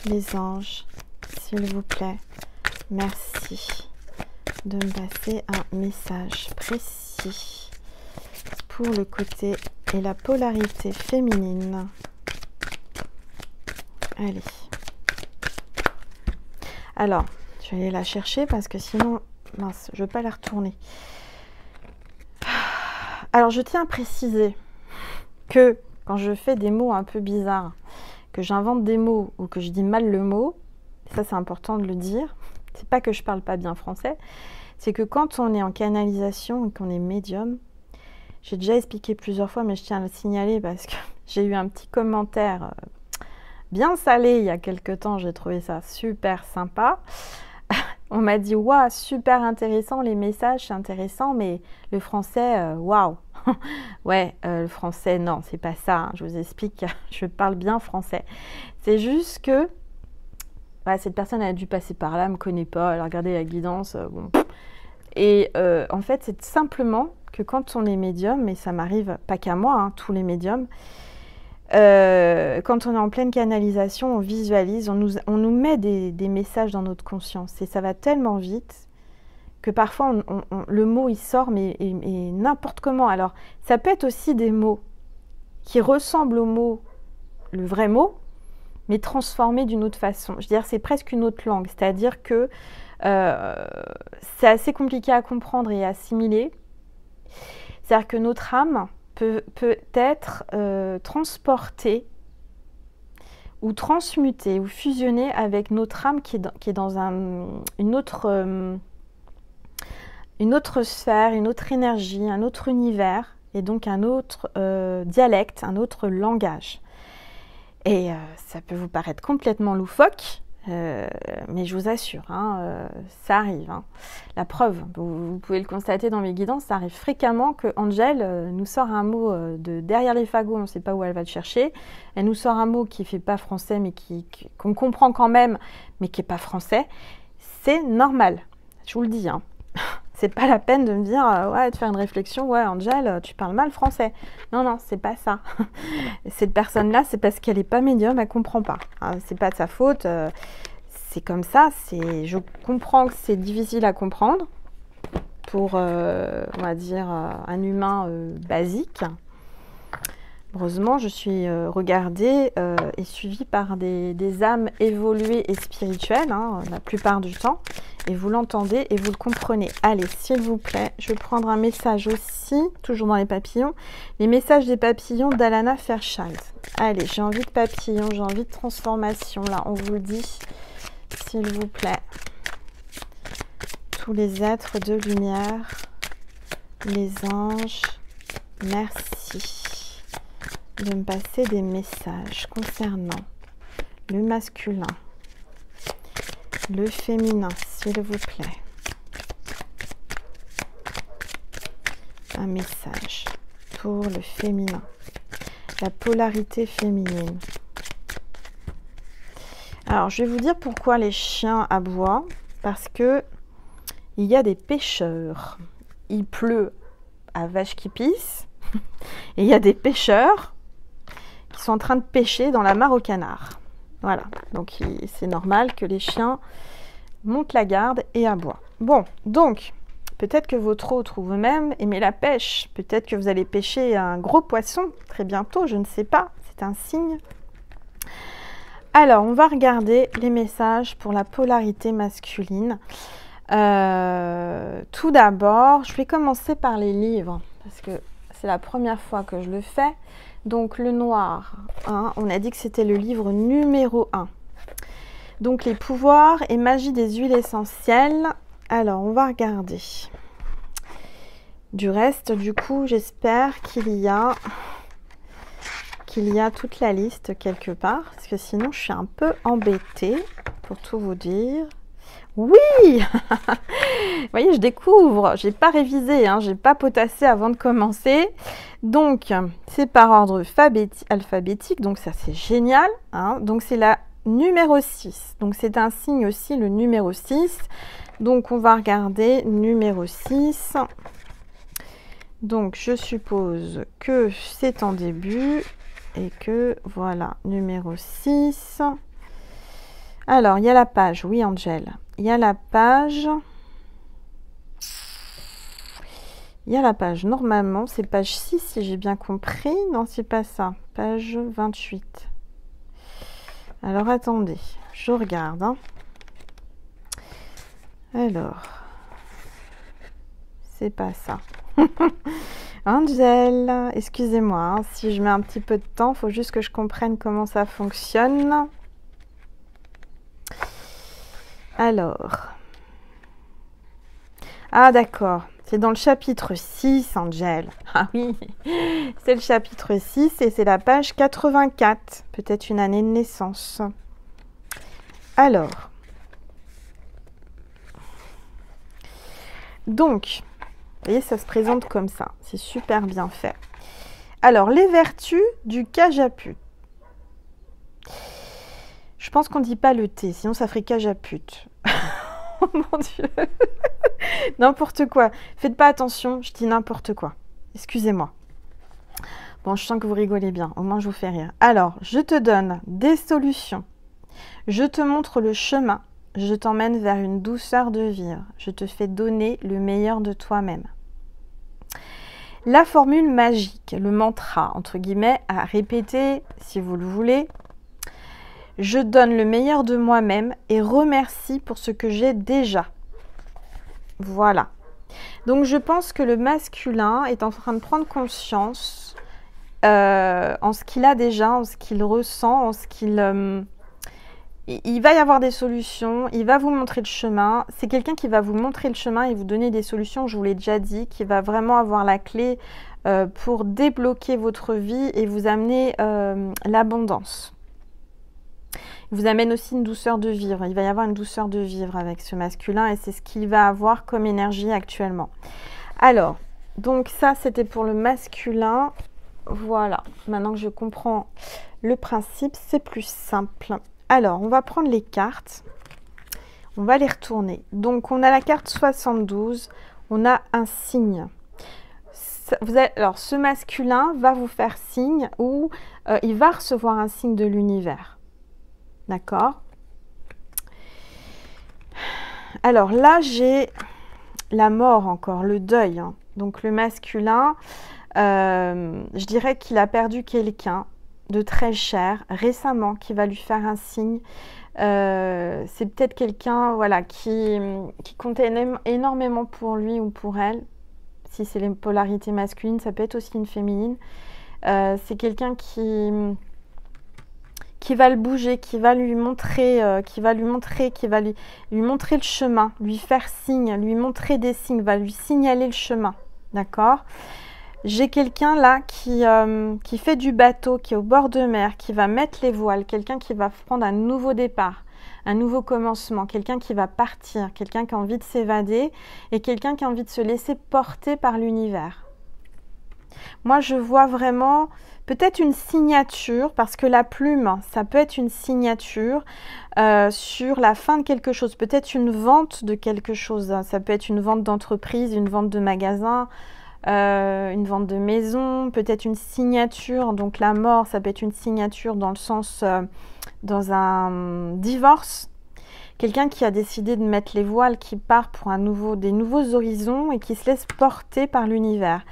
Speaker 1: les anges, s'il vous plaît. Merci de me passer un message précis pour le côté et la polarité féminine. Allez. Alors, je vais aller la chercher parce que sinon, mince, je ne veux pas la retourner. Alors, je tiens à préciser que quand je fais des mots un peu bizarres, que j'invente des mots ou que je dis mal le mot, ça c'est important de le dire, c'est pas que je parle pas bien français, c'est que quand on est en canalisation et qu'on est médium, j'ai déjà expliqué plusieurs fois, mais je tiens à le signaler parce que j'ai eu un petit commentaire bien salé il y a quelques temps, j'ai trouvé ça super sympa. On m'a dit, waouh, super intéressant, les messages, c'est intéressant, mais le français, waouh. Ouais, le français, non, c'est pas ça, hein. Je vous explique, je parle bien français. C'est juste que bah, cette personne elle a dû passer par là, me connaît pas, elle a regardé la guidance, bon. Et en fait, c'est simplement que quand on est médium, mais ça m'arrive pas qu'à moi, hein, tous les médiums, quand on est en pleine canalisation, on visualise, on nous met des messages dans notre conscience et ça va tellement vite que parfois le mot il sort mais n'importe comment. Alors ça peut être aussi des mots qui ressemblent au mot, le vrai mot, mais transformés d'une autre façon. Je veux dire, c'est presque une autre langue, c'est-à-dire que c'est assez compliqué à comprendre et à assimiler. C'est-à-dire que notre âme peut être transportée ou transmutée ou fusionnée avec notre âme qui est dans une autre sphère, une autre énergie, un autre univers et donc un autre dialecte, un autre langage. Et ça peut vous paraître complètement loufoque, mais je vous assure, hein, ça arrive. Hein. La preuve, vous pouvez le constater dans mes guidances, ça arrive fréquemment que Angel nous sort un mot de derrière les fagots, on ne sait pas où elle va le chercher. Elle nous sort un mot qui ne fait pas français, mais qu'on comprend quand même, mais qui n'est pas français. C'est normal, je vous le dis. Hein. C'est pas la peine de me dire, ouais, de faire une réflexion, ouais, Angel, tu parles mal français. Non, non, c'est pas ça. Cette personne-là, c'est parce qu'elle n'est pas médium, elle comprend pas. Hein, c'est pas de sa faute, c'est comme ça. Je comprends que c'est difficile à comprendre pour, on va dire, un humain basique. Heureusement, je suis regardée et suivie par des âmes évoluées et spirituelles, hein, la plupart du temps. Et vous l'entendez et vous le comprenez. Allez, s'il vous plaît, je vais prendre un message aussi, toujours dans les papillons. Les messages des papillons d'Alana Fairchild. Allez, j'ai envie de papillons, j'ai envie de transformation. Là, on vous le dit, s'il vous plaît. Tous les êtres de lumière, les anges, merci de me passer des messages concernant le masculin, le féminin, s'il vous plaît. Un message pour le féminin, la polarité féminine. Alors, je vais vous dire pourquoi les chiens aboient. Parce que il y a des pêcheurs. Il pleut à vache qui pisse. Et il y a des pêcheurs qui sont en train de pêcher dans la mare aux canards. Voilà, donc c'est normal que les chiens montent la garde et aboient. Bon, donc, peut-être que votre autre ou vous-même aimez la pêche. Peut-être que vous allez pêcher un gros poisson très bientôt, je ne sais pas. C'est un signe. Alors, on va regarder les messages pour la polarité masculine. Tout d'abord, je vais commencer par les livres, parce que c'est la première fois que je le fais. Donc le noir, hein, on a dit que c'était le livre numéro 1. Donc les pouvoirs et magie des huiles essentielles. Alors on va regarder. Du reste, du coup, j'espère qu'il y a toute la liste quelque part. Parce que sinon, je suis un peu embêtée, pour tout vous dire. Oui. Vous voyez, je découvre. J'ai pas révisé, hein, j'ai pas potassé avant de commencer. Donc, c'est par ordre alphabétique. Donc, ça, c'est génial. Hein. Donc, c'est la numéro 6. Donc, c'est un signe aussi, le numéro 6. Donc, on va regarder numéro 6. Donc, je suppose que c'est en début et que, voilà, numéro 6. Alors, il y a la page. Oui, Angèle. Il y a la page. Il y a la page. Normalement, c'est page 6, si j'ai bien compris. Non, c'est pas ça. Page 28. Alors, attendez. Je regarde. Hein. Alors. C'est pas ça. Angèle, excusez-moi. Hein, si je mets un petit peu de temps, il faut juste que je comprenne comment ça fonctionne. Alors. Ah, d'accord. C'est dans le chapitre 6, Angèle. Ah oui, c'est le chapitre 6 et c'est la page 84. Peut-être une année de naissance. Alors. Donc, vous voyez, ça se présente comme ça. C'est super bien fait. Alors, les vertus du cajaput. Je pense qu'on ne dit pas le T, sinon ça ferait cajaput. Oh mon Dieu. N'importe quoi. Faites pas attention, je dis n'importe quoi. Excusez-moi. Bon, je sens que vous rigolez bien. Au moins, je vous fais rire. Alors, je te donne des solutions. Je te montre le chemin. Je t'emmène vers une douceur de vivre. Je te fais donner le meilleur de toi-même. La formule magique, le mantra, entre guillemets, à répéter si vous le voulez. Je donne le meilleur de moi-même et remercie pour ce que j'ai déjà. Voilà. Donc, je pense que le masculin est en train de prendre conscience en ce qu'il a déjà, en ce qu'il ressent, en ce qu'il... il va y avoir des solutions, il va vous montrer le chemin. C'est quelqu'un qui va vous montrer le chemin et vous donner des solutions, je vous l'ai déjà dit, qui va vraiment avoir la clé pour débloquer votre vie et vous amener l'abondance. Il vous amène aussi une douceur de vivre. Il va y avoir une douceur de vivre avec ce masculin et c'est ce qu'il va avoir comme énergie actuellement. Alors, donc ça, c'était pour le masculin. Voilà, maintenant que je comprends le principe, c'est plus simple. Alors, on va prendre les cartes. On va les retourner. Donc, on a la carte 72. On a un signe. Alors, ce masculin va vous faire signe ou il va recevoir un signe de l'univers. D'accord? Alors là, j'ai la mort encore, le deuil. Hein. Donc le masculin, je dirais qu'il a perdu quelqu'un de très cher récemment qui va lui faire un signe. C'est peut-être quelqu'un voilà, qui comptait énormément pour lui ou pour elle. Si c'est les polarités masculines, ça peut être aussi une féminine. C'est quelqu'un qui va le bouger, qui va lui montrer, qui va lui montrer le chemin, lui faire signe, lui montrer des signes, va lui signaler le chemin. D'accord? J'ai quelqu'un là qui fait du bateau, qui est au bord de mer, qui va mettre les voiles, quelqu'un qui va prendre un nouveau départ, un nouveau commencement, quelqu'un qui va partir, quelqu'un qui a envie de s'évader et quelqu'un qui a envie de se laisser porter par l'univers. Moi, je vois vraiment peut-être une signature, parce que la plume, ça peut être une signature sur la fin de quelque chose, peut-être une vente de quelque chose. Ça peut être une vente d'entreprise, une vente de magasin, une vente de maison, peut-être une signature. Donc la mort, ça peut être une signature dans le sens, dans un divorce. Quelqu'un qui a décidé de mettre les voiles, qui part pour des nouveaux horizons et qui se laisse porter par l'univers.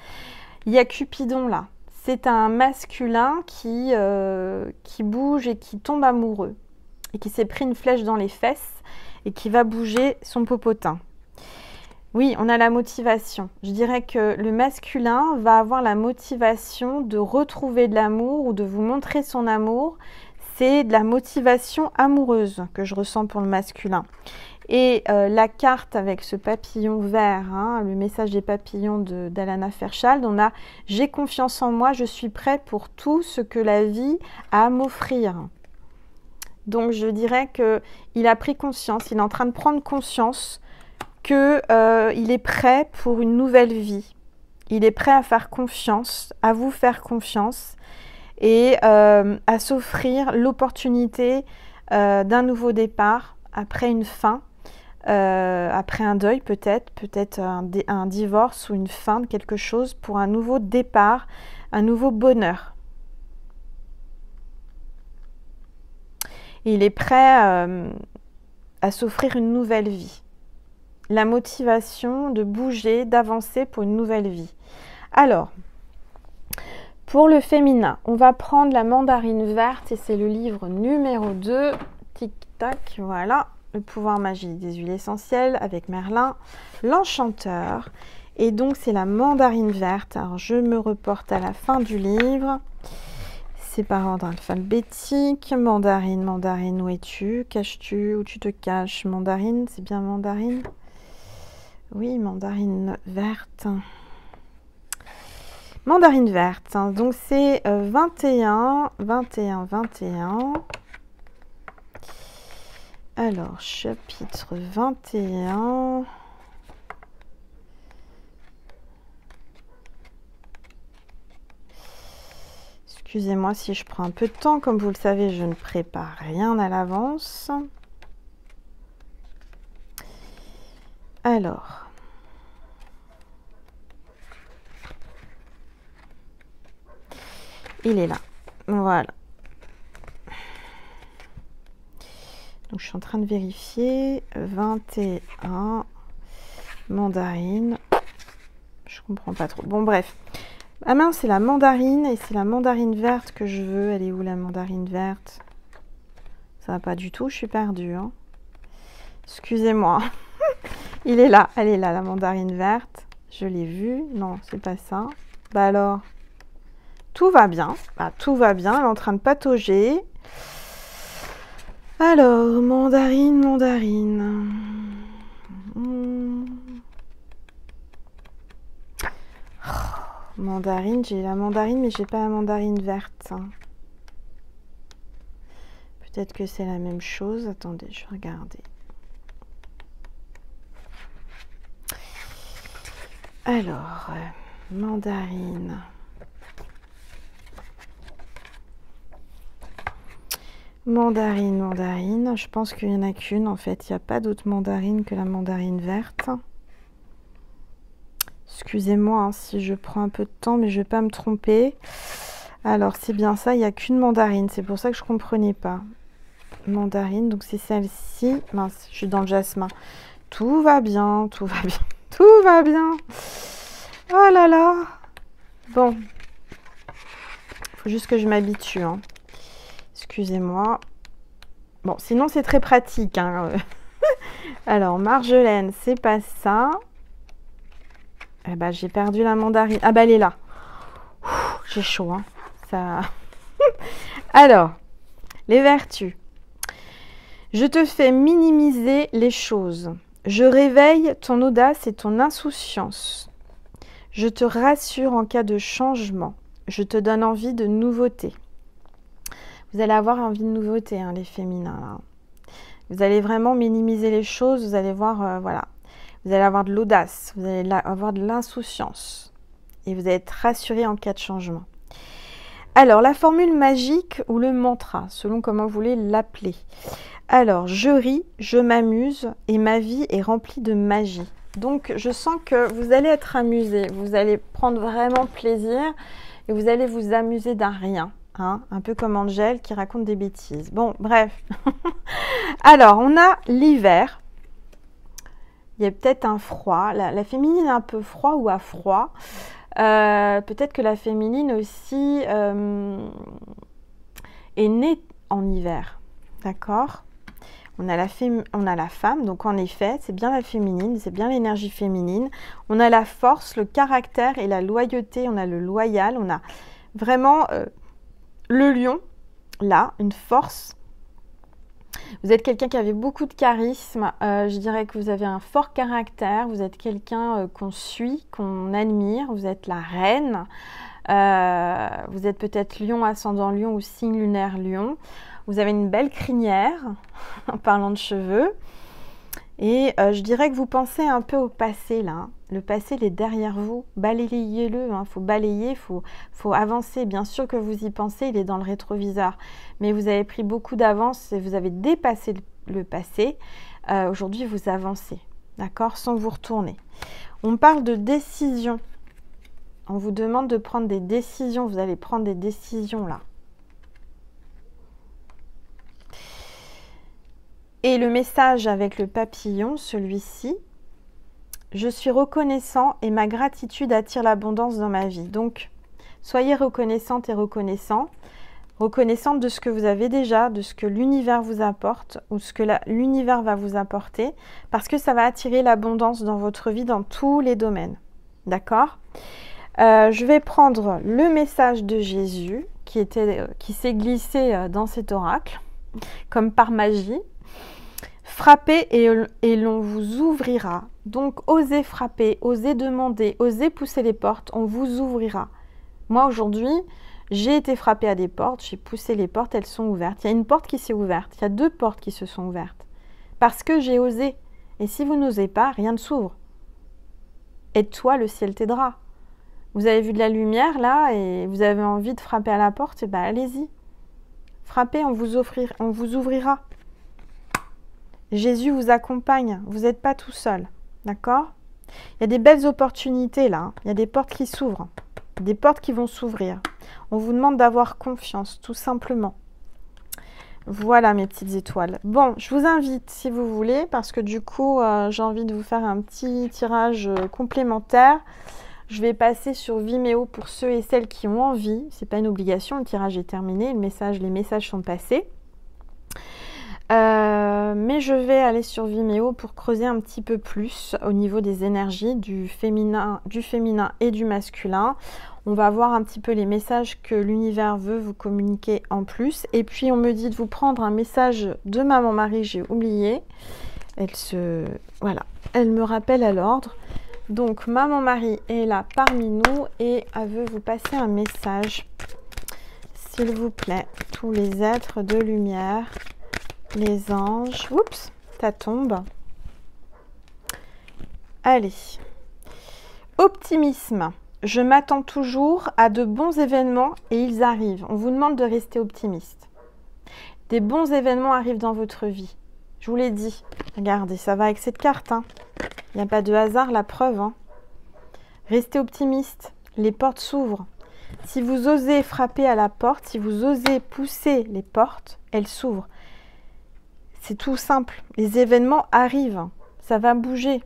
Speaker 1: Il y a Cupidon là. C'est un masculin qui bouge et qui tombe amoureux et qui s'est pris une flèche dans les fesses et qui va bouger son popotin. Oui, on a la motivation. Je dirais que le masculin va avoir la motivation de retrouver de l'amour ou de vous montrer son amour. C'est de la motivation amoureuse que je ressens pour le masculin. Et la carte avec ce papillon vert, hein, le message des papillons d'Alana Fairchild, on a « J'ai confiance en moi, je suis prêt pour tout ce que la vie a à m'offrir ». Donc, je dirais qu'il a pris conscience, il est en train de prendre conscience qu'il est prêt pour une nouvelle vie. Il est prêt à faire confiance, à vous faire confiance et à s'offrir l'opportunité d'un nouveau départ après une fin, après un deuil peut-être un divorce ou une fin de quelque chose pour un nouveau départ, un nouveau bonheur. Il est prêt à s'offrir une nouvelle vie. La motivation de bouger, d'avancer pour une nouvelle vie. Alors, pour le féminin, on va prendre la mandarine verte et c'est le livre numéro 2. Tic-tac, voilà. Le pouvoir magique des huiles essentielles avec Merlin, l'enchanteur. Et donc, c'est la mandarine verte. Alors, je me reporte à la fin du livre. C'est par ordre alphabétique. Mandarine, mandarine, où es-tu? Caches-tu? Où tu te caches? Mandarine, c'est bien mandarine? Oui, mandarine verte. Mandarine verte. Donc, c'est 21. Alors, chapitre 21. Excusez-moi si je prends un peu de temps. Comme vous le savez, je ne prépare rien à l'avance. Alors. Il est là. Voilà. Donc, je suis en train de vérifier. 21. Mandarine. Je comprends pas trop. Bon, bref. Ah mince, c'est la mandarine et c'est la mandarine verte que je veux. Elle est où la mandarine verte? Ça va pas du tout, je suis perdue. Hein. Excusez-moi. Il est là, elle est là, la mandarine verte. Je l'ai vue. Non, c'est pas ça. Bah alors, tout va bien. Bah, tout va bien, elle est en train de patauger. Alors, mandarine. Mandarine, j'ai la mandarine, mais j'ai pas la mandarine verte. Peut-être que c'est la même chose. Attendez, je vais regarder. Alors, mandarine. Mandarine. Je pense qu'il n'y en a qu'une. En fait, il n'y a pas d'autre mandarine que la mandarine verte. Excusez-moi hein, si je prends un peu de temps, mais je ne vais pas me tromper. Alors, c'est bien ça, il n'y a qu'une mandarine. C'est pour ça que je ne comprenais pas. Mandarine, donc c'est celle-ci. Mince, je suis dans le jasmin. Tout va bien. Tout va bien. Oh là là. Bon. Il faut juste que je m'habitue. Hein. Excusez-moi. Bon, sinon c'est très pratique. Hein. Alors, Marjolaine, c'est pas ça. Eh ben, j'ai perdu la mandarine. Ah bah elle est là. J'ai chaud. Hein. Ça... Alors, les vertus. Je te fais minimiser les choses. Je réveille ton audace et ton insouciance. Je te rassure en cas de changement. Je te donne envie de nouveauté. Vous allez avoir envie de nouveauté, hein, les féminins. Là. Vous allez vraiment minimiser les choses. Vous allez voir, voilà. Vous allez avoir de l'audace. Vous allez avoir de l'insouciance. Et vous allez être rassuré en cas de changement. Alors, la formule magique ou le mantra, selon comment vous voulez l'appeler. Alors, je ris, je m'amuse et ma vie est remplie de magie. Donc, je sens que vous allez être amusé. Vous allez prendre vraiment plaisir et vous allez vous amuser d'un rien. Hein, un peu comme Angèle qui raconte des bêtises. Bon, bref. Alors, on a l'hiver. Il y a peut-être un froid. La féminine est un peu froid ou à froid. Peut-être que la féminine aussi est née en hiver. D'accord ? On a la femme, donc en effet, c'est bien la féminine, c'est bien l'énergie féminine. On a la force, le caractère et la loyauté. On a le loyal. On a vraiment... le lion, là, une force. Vous êtes quelqu'un qui avait beaucoup de charisme. Je dirais que vous avez un fort caractère. Vous êtes quelqu'un qu'on suit, qu'on admire. Vous êtes la reine. Vous êtes peut-être lion, ascendant lion ou signe lunaire lion. Vous avez une belle crinière, en parlant de cheveux. Et je dirais que vous pensez un peu au passé, là. Hein. Le passé, il est derrière vous. Balayez-le, il faut balayer, il faut avancer. Bien sûr que vous y pensez, il est dans le rétroviseur. Mais vous avez pris beaucoup d'avance et vous avez dépassé le passé. Aujourd'hui, vous avancez, d'accord, sans vous retourner. On parle de décision. On vous demande de prendre des décisions. Vous allez prendre des décisions, là. Et le message avec le papillon, celui-ci, je suis reconnaissant et ma gratitude attire l'abondance dans ma vie. Donc, soyez reconnaissante et reconnaissant. Reconnaissante de ce que vous avez déjà, de ce que l'univers vous apporte ou ce que l'univers va vous apporter, parce que ça va attirer l'abondance dans votre vie dans tous les domaines. D'accord ? Je vais prendre le message de Jésus qui s'est glissé dans cet oracle, comme par magie. Frappez et l'on vous ouvrira. Donc, osez frapper, osez demander, osez pousser les portes, on vous ouvrira. Moi, aujourd'hui, j'ai été frappée à des portes, j'ai poussé les portes, elles sont ouvertes. Il y a une porte qui s'est ouverte, il y a 2 portes qui se sont ouvertes. Parce que j'ai osé. Et si vous n'osez pas, rien ne s'ouvre. Aide-toi, le ciel t'aidera. Vous avez vu de la lumière, là, et vous avez envie de frapper à la porte, et ben allez-y. Frappez, on vous ouvrira. Jésus vous accompagne, vous n'êtes pas tout seul, d'accord? Il y a des belles opportunités là, il y a des portes qui s'ouvrent, des portes qui vont s'ouvrir. On vous demande d'avoir confiance, tout simplement. Voilà mes petites étoiles. Bon, je vous invite si vous voulez, parce que du coup, j'ai envie de vous faire un petit tirage complémentaire. Je vais passer sur Vimeo pour ceux et celles qui ont envie. Ce n'est pas une obligation, le tirage est terminé, les messages sont passés. Mais je vais aller sur Vimeo pour creuser un petit peu plus au niveau des énergies du féminin et du masculin. On va voir un petit peu les messages que l'univers veut vous communiquer en plus. Et puis on me dit de vous prendre un message de Maman Marie, j'ai oublié. Voilà, elle me rappelle à l'ordre. Donc Maman Marie est là parmi nous et elle veut vous passer un message. S'il vous plaît, tous les êtres de lumière. Les anges, oups, ça tombe. Allez. Optimisme. Je m'attends toujours à de bons événements et ils arrivent. On vous demande de rester optimiste. Des bons événements arrivent dans votre vie. Je vous l'ai dit. Regardez, ça va avec cette carte. Hein. Il n'y a pas de hasard, la preuve. Hein. Restez optimiste. Les portes s'ouvrent. Si vous osez frapper à la porte, si vous osez pousser les portes, elles s'ouvrent. C'est tout simple. Les événements arrivent. Ça va bouger.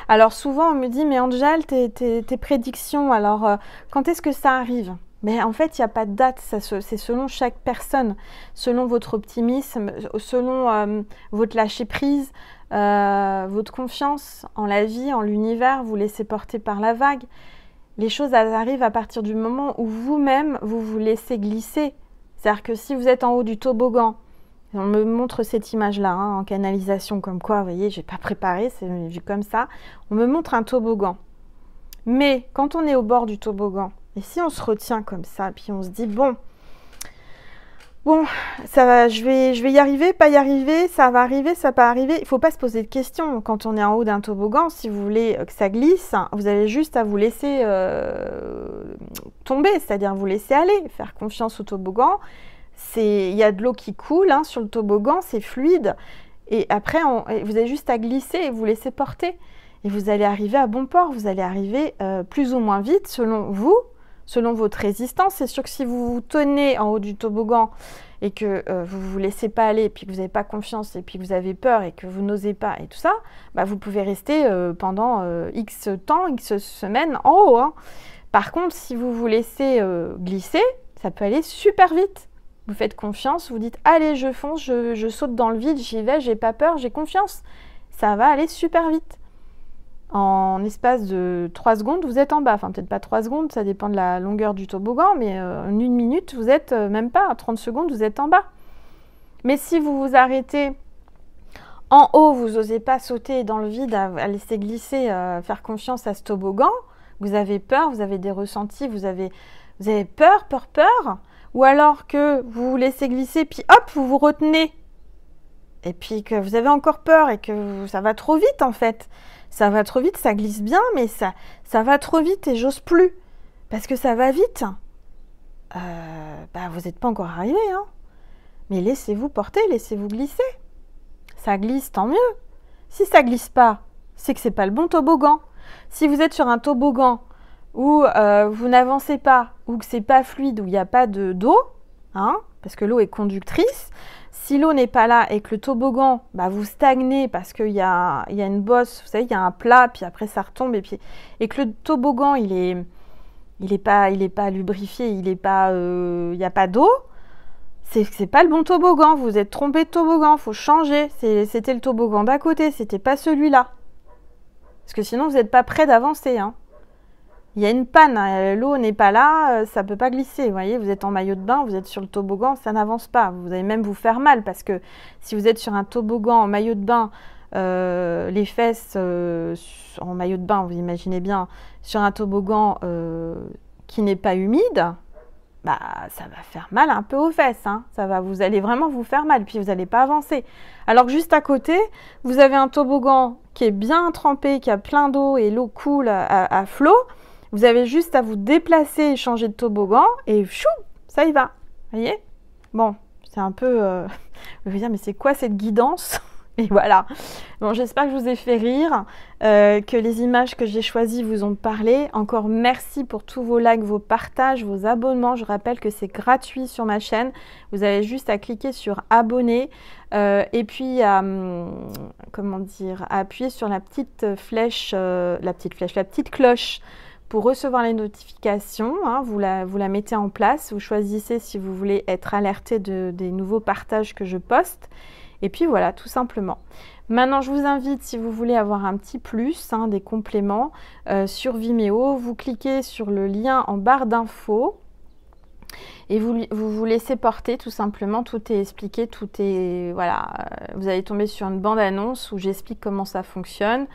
Speaker 1: Alors souvent, on me dit, mais Angel, tes prédictions, alors quand est-ce que ça arrive? Mais en fait, il n'y a pas de date. C'est selon chaque personne, selon votre optimisme, selon votre lâcher-prise, votre confiance en la vie, en l'univers, vous laissez porter par la vague. Les choses elles arrivent à partir du moment où vous-même, vous vous laissez glisser. C'est-à-dire que si vous êtes en haut du toboggan, on me montre cette image-là, hein, en canalisation, comme quoi, vous voyez, je n'ai pas préparé, c'est vu comme ça. On me montre un toboggan. Mais quand on est au bord du toboggan, et si on se retient comme ça, puis on se dit, bon, ça va, je vais y arriver, pas y arriver, ça va arriver, ça va pas arriver. Il ne faut pas se poser de questions. Quand on est en haut d'un toboggan, si vous voulez que ça glisse, vous avez juste à vous laisser tomber, c'est-à-dire vous laisser aller, faire confiance au toboggan. Il y a de l'eau qui coule hein, sur le toboggan, c'est fluide. Et après, vous avez juste à glisser et vous laisser porter. Et vous allez arriver à bon port, vous allez arriver plus ou moins vite selon vous, selon votre résistance. C'est sûr que si vous vous tenez en haut du toboggan et que vous ne vous laissez pas aller, et puis que vous n'avez pas confiance, et puis que vous avez peur et que vous n'osez pas et tout ça, bah vous pouvez rester pendant X temps, X semaines en haut. Hein. Par contre, si vous vous laissez glisser, ça peut aller super vite. Vous faites confiance, vous dites « Allez, je fonce, je saute dans le vide, j'y vais, j'ai pas peur, j'ai confiance. » Ça va aller super vite. En espace de 3 secondes, vous êtes en bas. Enfin, peut-être pas 3 secondes, ça dépend de la longueur du toboggan, mais en 1 minute, vous êtes même pas, à 30 secondes, vous êtes en bas. Mais si vous vous arrêtez en haut, vous n'osez pas sauter dans le vide, à laisser glisser, faire confiance à ce toboggan, vous avez peur, vous avez des ressentis, vous avez peur, ou alors que vous vous laissez glisser, puis hop, vous vous retenez, et puis que vous avez encore peur et que ça va trop vite en fait. Ça va trop vite, ça glisse bien, mais ça va trop vite et j'ose plus. Parce que ça va vite. Vous n'êtes pas encore arrivé, hein. Mais laissez-vous porter, laissez-vous glisser. Ça glisse, tant mieux. Si ça glisse pas, c'est que c'est pas le bon toboggan. Si vous êtes sur un toboggan où vous n'avancez pas, ou que c'est pas fluide, où il n'y a pas d'eau, hein, parce que l'eau est conductrice, si l'eau n'est pas là et que le toboggan, vous stagnez parce qu'il y a une bosse, vous savez, il y a un plat, puis après ça retombe, et que le toboggan, il est pas lubrifié, il n'y a pas d'eau, c'est pas le bon toboggan, vous êtes trompé de toboggan, faut changer, c'était le toboggan d'à côté, c'était pas celui-là. Parce que sinon, vous n'êtes pas prêt d'avancer, hein. Il y a une panne, hein, l'eau n'est pas là, ça ne peut pas glisser. Vous voyez, vous êtes en maillot de bain, vous êtes sur le toboggan, ça n'avance pas. Vous allez même vous faire mal parce que si vous êtes sur un toboggan en maillot de bain, les fesses en maillot de bain, vous imaginez bien, sur un toboggan qui n'est pas humide, ça va faire mal un peu aux fesses. Hein. Vous allez vraiment vous faire mal, puis vous n'allez pas avancer. Alors que juste à côté, vous avez un toboggan qui est bien trempé, qui a plein d'eau et l'eau coule à flot. Vous avez juste à vous déplacer et changer de toboggan et chou, ça y va. Vous voyez? Bon, c'est un peu... je vais dire, mais c'est quoi cette guidance? Et voilà. Bon, j'espère que je vous ai fait rire, que les images que j'ai choisies vous ont parlé. Encore merci pour tous vos likes, vos partages, vos abonnements. Je rappelle que c'est gratuit sur ma chaîne. Vous avez juste à cliquer sur abonner et puis à appuyer sur la petite flèche, la petite cloche pour recevoir les notifications. Hein, vous la mettez en place. Vous choisissez si vous voulez être alerté des nouveaux partages que je poste. Et puis voilà, tout simplement. Maintenant, je vous invite, si vous voulez avoir un petit plus, des compléments sur Vimeo, vous cliquez sur le lien en barre d'infos et vous laissez porter tout simplement. Tout est expliqué, tout est... Voilà, vous allez tomber sur une bande-annonce où j'explique comment ça fonctionne.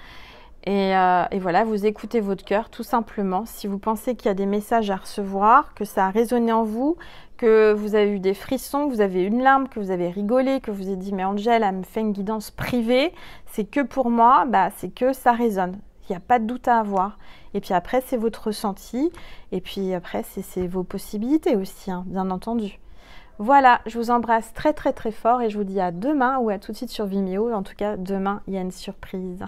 Speaker 1: Et voilà, vous écoutez votre cœur tout simplement. Si vous pensez qu'il y a des messages à recevoir, que ça a résonné en vous, que vous avez eu des frissons, que vous avez une larme, que vous avez rigolé, que vous avez dit « mais Angel, elle me fait une guidance privée », c'est que pour moi, c'est que ça résonne. Il n'y a pas de doute à avoir. Et puis après, c'est votre ressenti. Et puis après, c'est vos possibilités aussi, hein, bien entendu. Voilà, je vous embrasse très très très fort et je vous dis à demain ou à tout de suite sur Vimeo. En tout cas, demain, il y a une surprise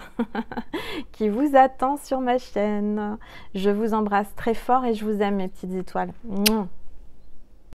Speaker 1: qui vous attend sur ma chaîne. Je vous embrasse très fort et je vous aime, mes petites étoiles. Mouah.